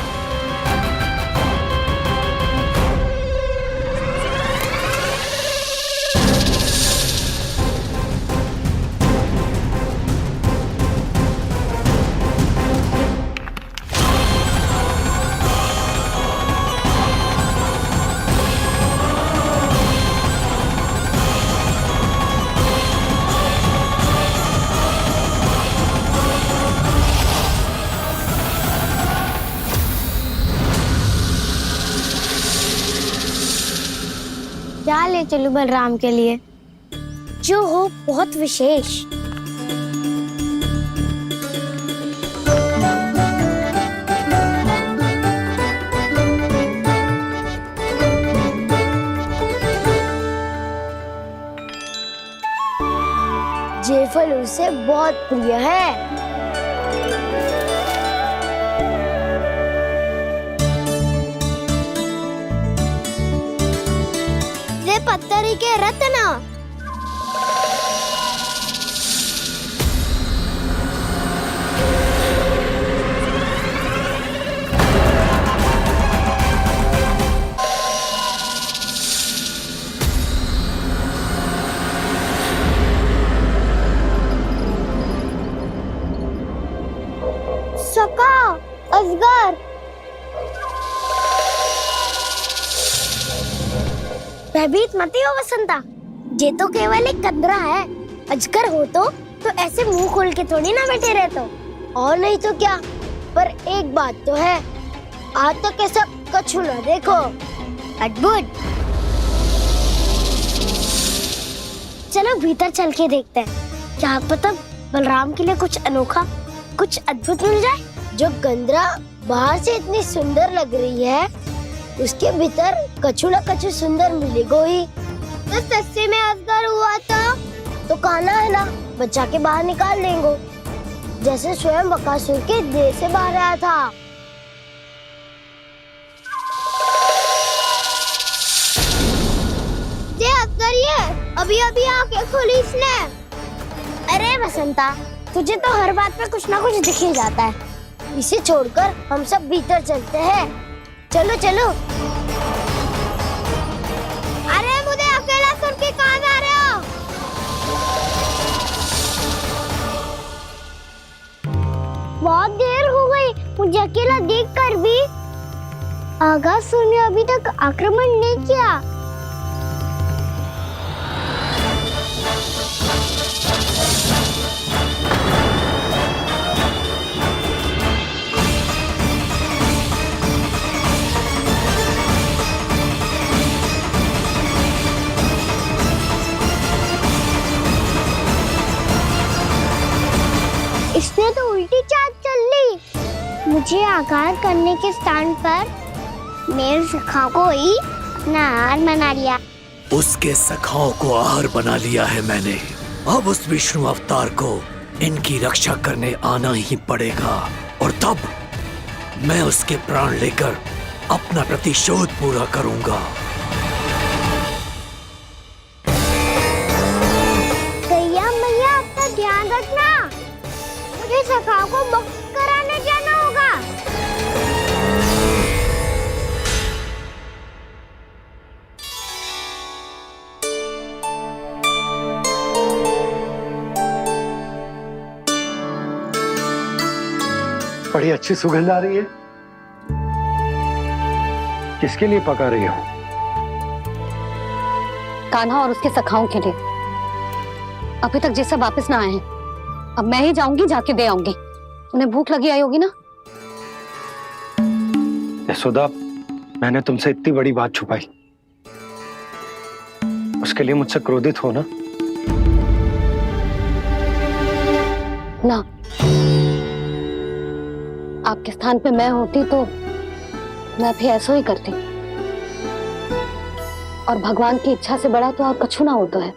क्या ले चलूं बलराम के लिए जो हो बहुत विशेष? ये फल उसे बहुत प्रिय है। पत्थरी के रत्न। अजगर। भयभीत मत हो वसंता, ये तो केवल एक कंदरा है। अजगर हो तो ऐसे मुंह खोल के थोड़ी ना बैठे रहते हो। और नहीं तो क्या, पर एक बात तो है, आज तक ऐसा कछु ना देखो। अद्भुत। चलो भीतर चल के देखते हैं, क्या पता बलराम के लिए कुछ अनोखा, कुछ अद्भुत मिल जाए। जो गंदरा बाहर से इतनी सुंदर लग रही है, उसके भीतर कछु न कछु सुंदर मिलेगा ही। तो सस्ते में अजगर हुआ तो कहना है ना, बच्चा के बाहर निकाल लेंगे, जैसे स्वयं बकासुर के देह से बाहर आया था। ये अजगर ये अभी अभी आंखें खोली इसने। अरे वसंता, तुझे तो हर बात पे कुछ ना कुछ दिख ही जाता है। इसे छोड़कर हम सब भीतर चलते हैं। चलो चलो। अरे मुझे अकेला सुन के कहाँ जा रहे हो? बहुत देर हो गई मुझे अकेला देखकर भी। आगासुर ने अभी तक आक्रमण नहीं किया। इसने तो उल्टी चाल चल ली। मुझे आघात करने के स्थान पर मेरे सखा को ही अपना आहार बना लिया। उसके सखाओं को आहार बना लिया है मैंने। अब उस विष्णु अवतार को इनकी रक्षा करने आना ही पड़ेगा, और तब मैं उसके प्राण लेकर अपना प्रतिशोध पूरा करूंगा। गैया मैया, अपना ध्यान रखना। मुझे सखा को मुक्त कराने जाना होगा। बड़ी अच्छी सुगंध आ रही है। किसके लिए पका रही हो? कान्हा और उसके सखाओं के लिए। अभी तक जैसे वापस ना आए हैं, अब मैं ही जाऊंगी, जाके दे आऊंगी। उन्हें भूख लगी आई होगी ना। यशोदा, मैंने तुमसे इतनी बड़ी बात छुपाई, उसके लिए मुझसे क्रोधित हो ना? ना, आपके स्थान पे मैं होती तो मैं भी ऐसा ही करती। और भगवान की इच्छा से बड़ा तो और कछु ना होता है।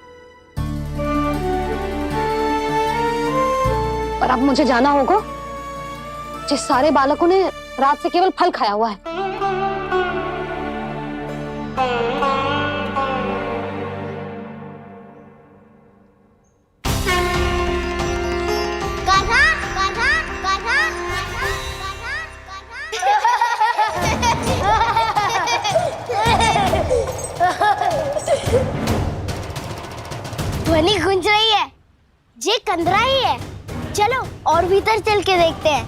पर अब मुझे जाना होगा। जिस सारे बालकों ने रात से केवल फल खाया हुआ है। ध्वनि गूंज रही है, ये कंदरा ही है। चलो और भीतर चल के देखते हैं।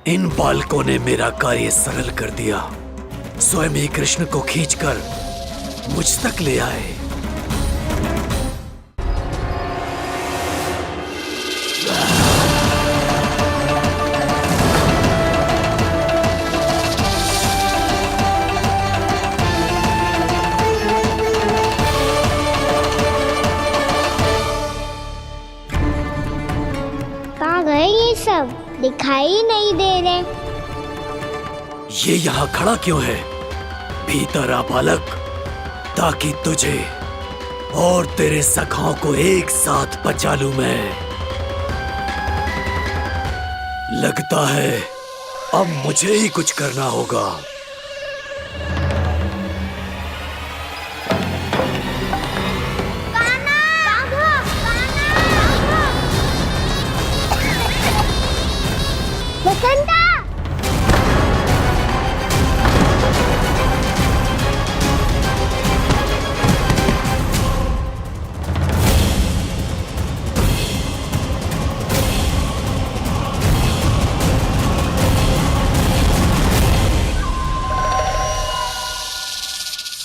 इन बालकों ने मेरा कार्य सरल कर दिया। स्वयं ही कृष्ण को खींचकर मुझ तक ले आए। सब दिखाई नहीं दे रहे। ये यहाँ खड़ा क्यों है? भीतर आ बालक, ताकि तुझे और तेरे सखाओं को एक साथ बचा लूं मैं। लगता है अब मुझे ही कुछ करना होगा।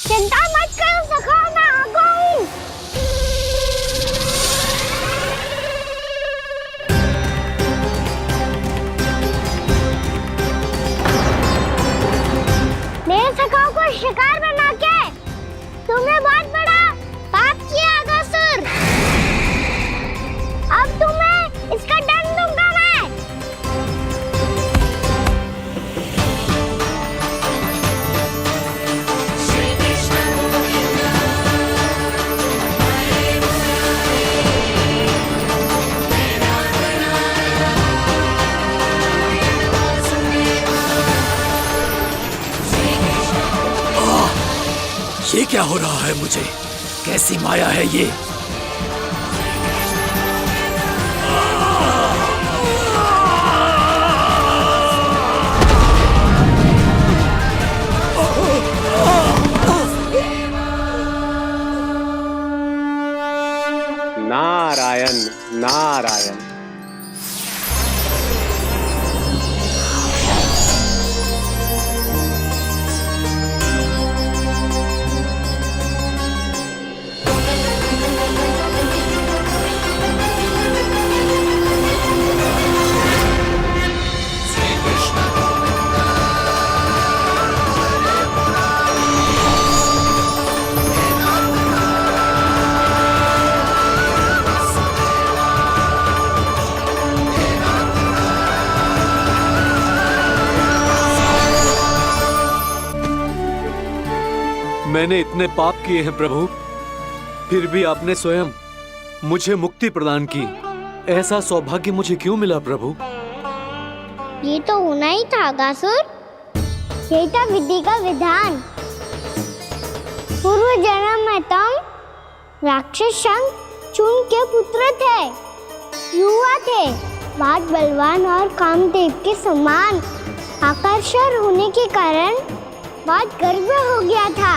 चिंता मत करो सखा, मैं आ गई। मेरे सखाओं को शिकार बना के तुमने बहुत बड़ा पाप किया अगासुर। अब तुम्हें इसका दंड दूंगा मैं। ये क्या हो रहा है मुझे? कैसी माया है ये? नारायण नारायण। मैंने इतने पाप किए हैं प्रभु, फिर भी आपने स्वयं मुझे मुक्ति प्रदान की। ऐसा सौभाग्य मुझे क्यों मिला प्रभु? ये तो होना ही था अगासुर। यही था विधि का विधान। पूर्व जन्म में तुम राक्षस शंखचूड़ के पुत्र थे, युवा थे, बहुत बलवान और कामदेव के समान आकर्षण होने के कारण बहुत गर्व हो गया था।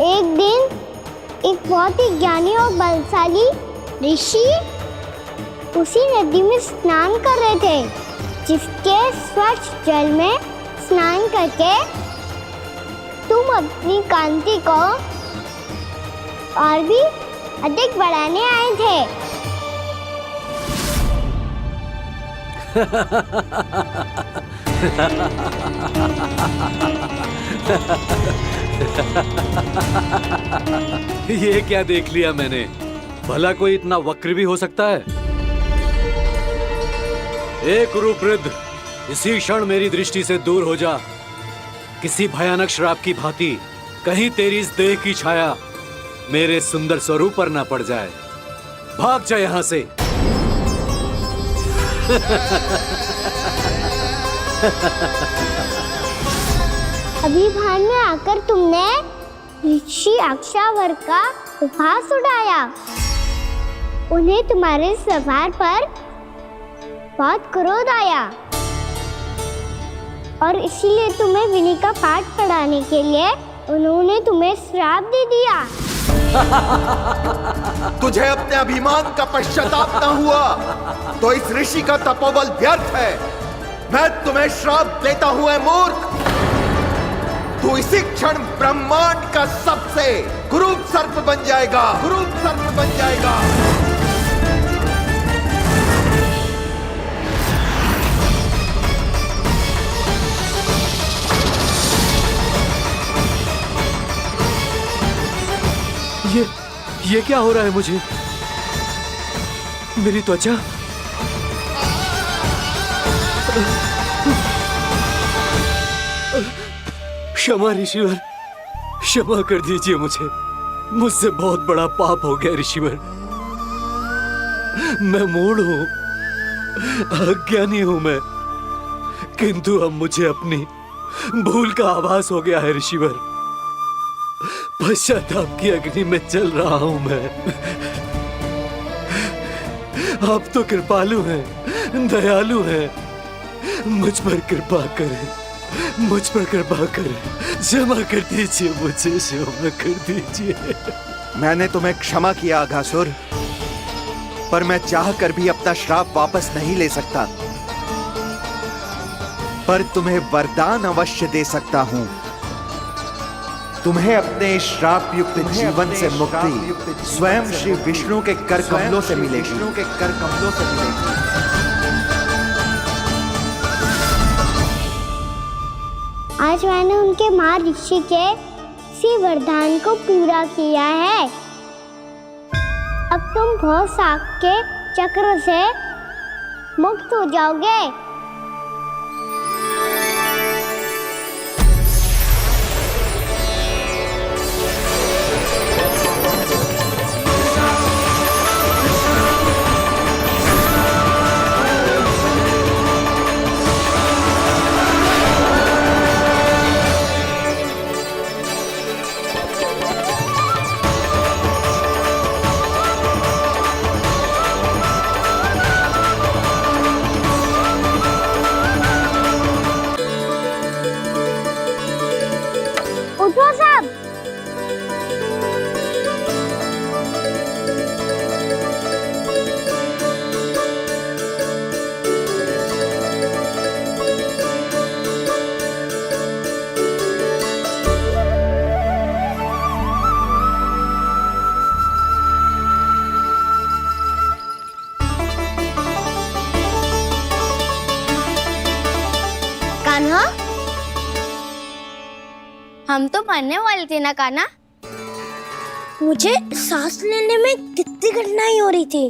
एक दिन एक बहुत ही ज्ञानी और बलशाली ऋषि उसी नदी में स्नान कर रहे थे, जिसके स्वच्छ जल में स्नान करके तुम अपनी कांति को और भी अधिक बढ़ाने आए थे। ये क्या देख लिया मैंने? भला कोई इतना वक्र भी हो सकता है? ए कुरुवृद्ध, इसी क्षण मेरी दृष्टि से दूर हो जा। किसी भयानक श्राप की भांति कहीं तेरी इस देह की छाया मेरे सुंदर स्वरूप पर ना पड़ जाए। भाग जा यहां से। अभी भान में आकर तुमने ऋषि अक्षावर का उपहास उड़ाया। उन्हें तुम्हारे स्वभाव पर बहुत क्रोध आया और इसीलिए तुम्हें विधि का पाठ पढ़ाने के लिए उन्होंने तुम्हें श्राप दे दिया। तुझे अपने अभिमान का पश्चाताप न हुआ तो इस ऋषि का तपोबल व्यर्थ है। मैं तुम्हें श्राप देता हूं ऐ मूर्ख। तू इसी क्षण ब्रह्मांड का सबसे कुरूप सर्प बन जाएगा, कुरूप सर्प बन जाएगा। ये क्या हो रहा है मुझे? मेरी त्वचा क्षमा ऋषिवर, क्षमा कर दीजिए मुझे। मुझसे बहुत बड़ा पाप हो गया ऋषिवर। मैं मूढ़ हूं, अज्ञानी हूं मैं, किंतु अब मुझे अपनी भूल का आभास हो गया है ऋषिवर। पश्चाताप की अग्नि में जल रहा हूं मैं। आप तो कृपालु हैं, दयालु हैं, मुझ पर कृपा करें, मुझ पर कृपा करें। क्षमा कर दीजिए मुझे, क्षमा कर दीजिए। मैंने तुम्हें क्षमा किया अघासुर, पर मैं चाहकर भी अपना श्राप वापस नहीं ले सकता। पर तुम्हें वरदान अवश्य दे सकता हूं। तुम्हें अपने श्राप युक्त जीवन से मुक्ति स्वयं श्री विष्णु के कर कमलों से मिलेगी। आज मैंने उनके माँ ऋषि के इसी वरदान को पूरा किया है। अब तुम भव साग के चक्र से मुक्त हो जाओगे। उठो सब। कान्हा, हम तो मरने वाले थे ना कान्हा। मुझे सांस लेने में कितनी कठिनाई हो रही थी।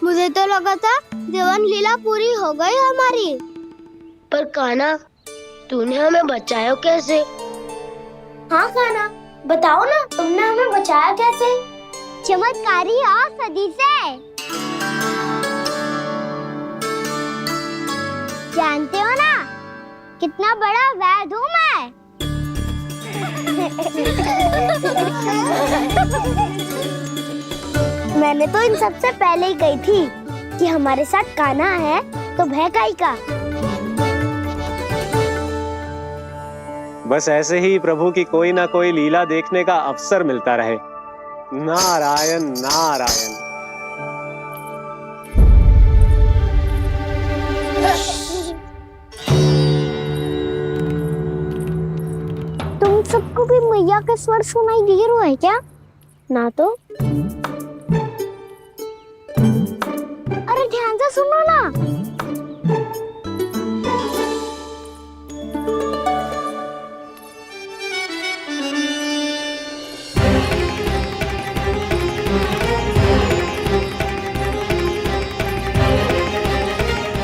मुझे तो लगा था जीवन लीला पूरी हो गई हमारी। पर कान्हा, तूने हमें बचाया कैसे? हाँ कान्हा, बताओ ना, तुमने हमें बचाया कैसे? चमत्कारी औषधि से। जानते हो ना कितना बड़ा वैद्य हूँ मैं। मैंने तो इन सबसे पहले ही कही थी कि हमारे साथ कान्हा है तो भय काई का। बस ऐसे ही प्रभु की कोई ना कोई लीला देखने का अवसर मिलता रहे। नारायण नारायण। तुम सबको भी मैया का स्वर सुनाई दे रहा है क्या? ना तो। अरे ध्यान से सुनो ना।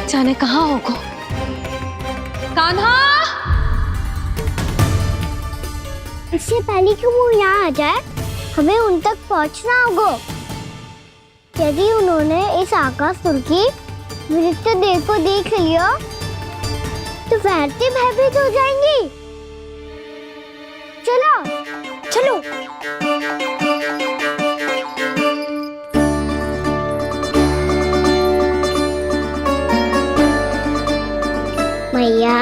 जाने कहाँ होगो। कान्हा! इससे पहले कि वो यहाँ आ जाए, हमें उन तक पहुँचना होगा। यदि उन्होंने इस आकासुर की नृत्य देह को देख लिया, तो वैरती भयभीत हो जाएंगी। चलो, चलो। मैया,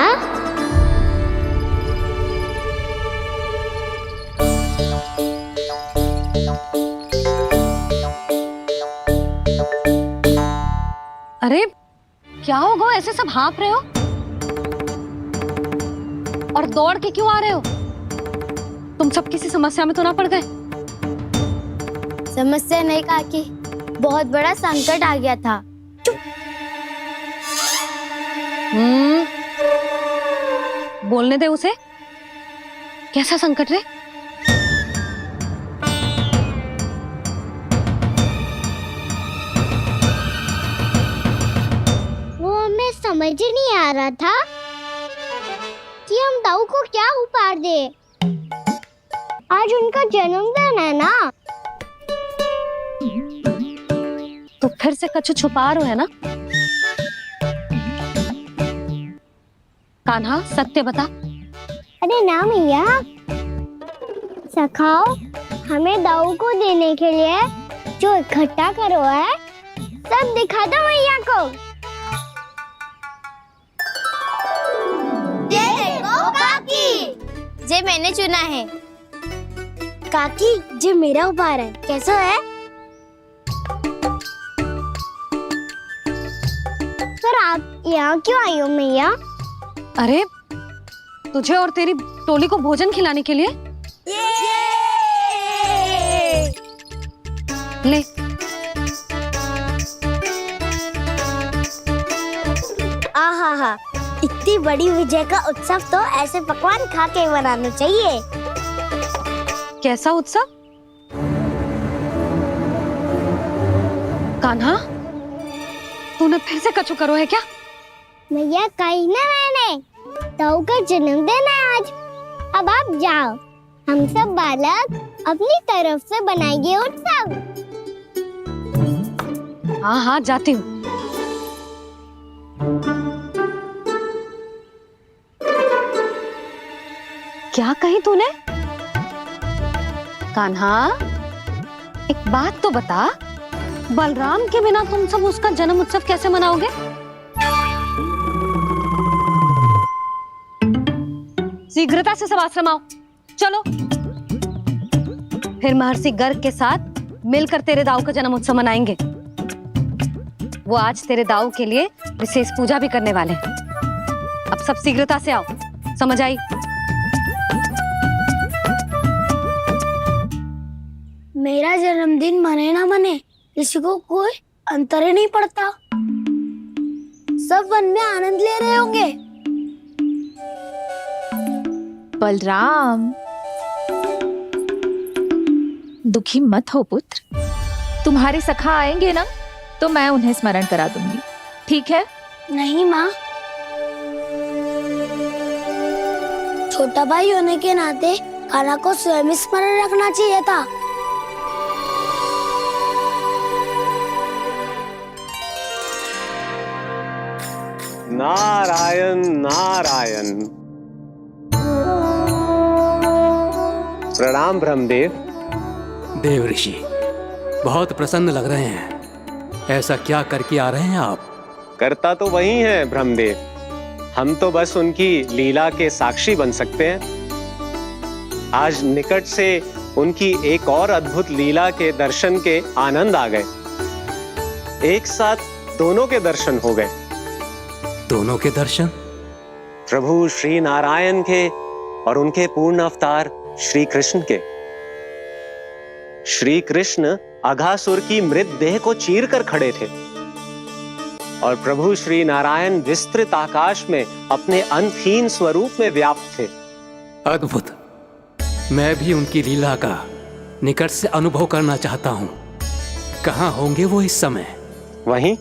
अरे क्या होगा, ऐसे सब हाँफ रहे हो और दौड़ के क्यों आ रहे हो? तुम सब किसी समस्या में तो ना पड़ गए? समस्या नहीं काकी, बहुत बड़ा संकट आ गया था। बोलने दे उसे। कैसा संकट रे? वो हमें समझ ही नहीं आ रहा था कि हम दाऊ को क्या उपहार दे। आज उनका जन्मदिन है ना, तो फिर से कुछ छुपा रहे हो है ना? कान्हा, सत्य बता। अरे ना मैया, सखाओ, हमें दाऊ को देने के लिए जो इकट्ठा करो है, सब दिखा दो मैया को। ये देखो काकी, जे मैंने चुना है। काकी, जो मेरा उपहार है, कैसा है? पर आप यहाँ क्यों आई हो मैया? अरे तुझे और तेरी टोली को भोजन खिलाने के लिए। ले आहा, इतनी बड़ी विजय का उत्सव तो ऐसे पकवान खा के मनाना चाहिए। कैसा उत्सव? कान्हा, तूने फिर से कछु करो है क्या? मैया कही ना मैंने, ताऊ का जन्मदिन है आज। अब आप जाओ, हम सब बालक अपनी तरफ से बनाएंगे उत्सव। हाँ हाँ जाती हूँ। क्या कही तूने? कान्हा, एक बात तो बता, बलराम के बिना तुम सब उसका जन्म उत्सव कैसे मनाओगे? शीघ्रता से सब आश्रम आओ, चलो। फिर महर्षि गर्ग के साथ मिलकर तेरे दाऊ का जन्म उत्सव मनाएंगे। वो आज तेरे दाऊ के लिए विशेष पूजा भी करने वाले हैं। अब सब शीघ्रता से आओ, समझ आई? मेरा जन्मदिन मने ना मने, किसी को कोई अंतर ही नहीं पड़ता। सब वन में आनंद ले रहे होंगे। बलराम, दुखी मत हो पुत्र। तुम्हारे सखा आएंगे ना, तो मैं उन्हें स्मरण करा दूंगी, ठीक है? नहीं माँ, छोटा भाई होने के नाते कान्हा को स्वयं स्मरण रखना चाहिए था। नारायण नारायण। प्रणाम ब्रह्मदेव। देव ऋषि, बहुत प्रसन्न लग रहे हैं। ऐसा क्या करके आ रहे हैं आप? करता तो वही है ब्रह्मदेव, हम तो बस उनकी लीला के साक्षी बन सकते हैं। आज निकट से उनकी एक और अद्भुत लीला के दर्शन के आनंद आ गए। एक साथ दोनों के दर्शन हो गए। दोनों के दर्शन? प्रभु श्री नारायण के और उनके पूर्ण अवतार श्री कृष्ण के। श्री कृष्ण अघासुर की मृत देह को चीर कर खड़े थे और प्रभु श्री नारायण विस्तृत आकाश में अपने अंतहीन स्वरूप में व्याप्त थे। अद्भुत। मैं भी उनकी लीला का निकट से अनुभव करना चाहता हूँ। कहाँ होंगे वो इस समय? वहीं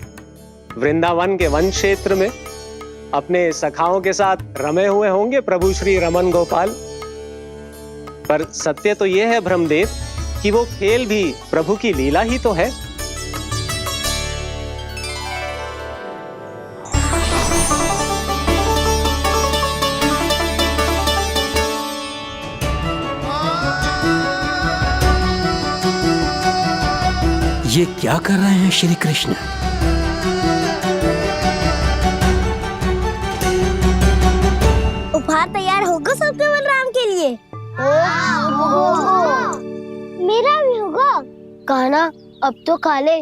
वृंदावन के वन क्षेत्र में अपने सखाओं के साथ रमे हुए होंगे प्रभु श्री रमन गोपाल। पर सत्य तो यह है ब्रह्मदेव कि वो खेल भी प्रभु की लीला ही तो है। ये क्या कर रहे हैं श्री कृष्ण? उपहार तैयार होगा सबके बलराम के लिए? मेरा भी होगा। कान्हा, अब तो खा ले।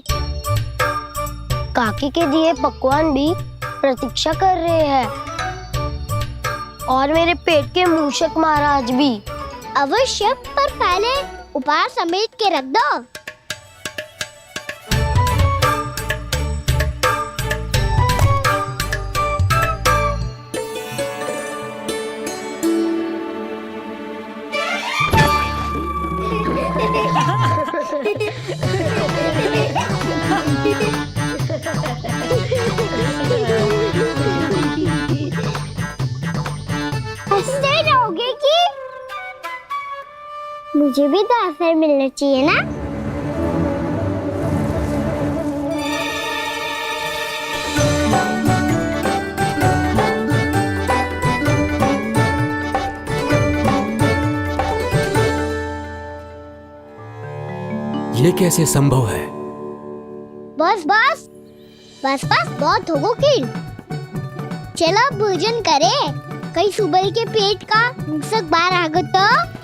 काकी के दिए पकवान भी प्रतीक्षा कर रहे हैं और मेरे पेट के मूषक महाराज भी। अवश्य, पर पहले उपहार समेट के रख दो। हंसते रहोगे कि? मुझे भी तो अवसर मिलना चाहिए ना। ये कैसे संभव है? बस बस बस बस, बहुत हो की। चलो भोजन करे, कहीं सुबह के पेट का मूषक बाहर आ गया तो।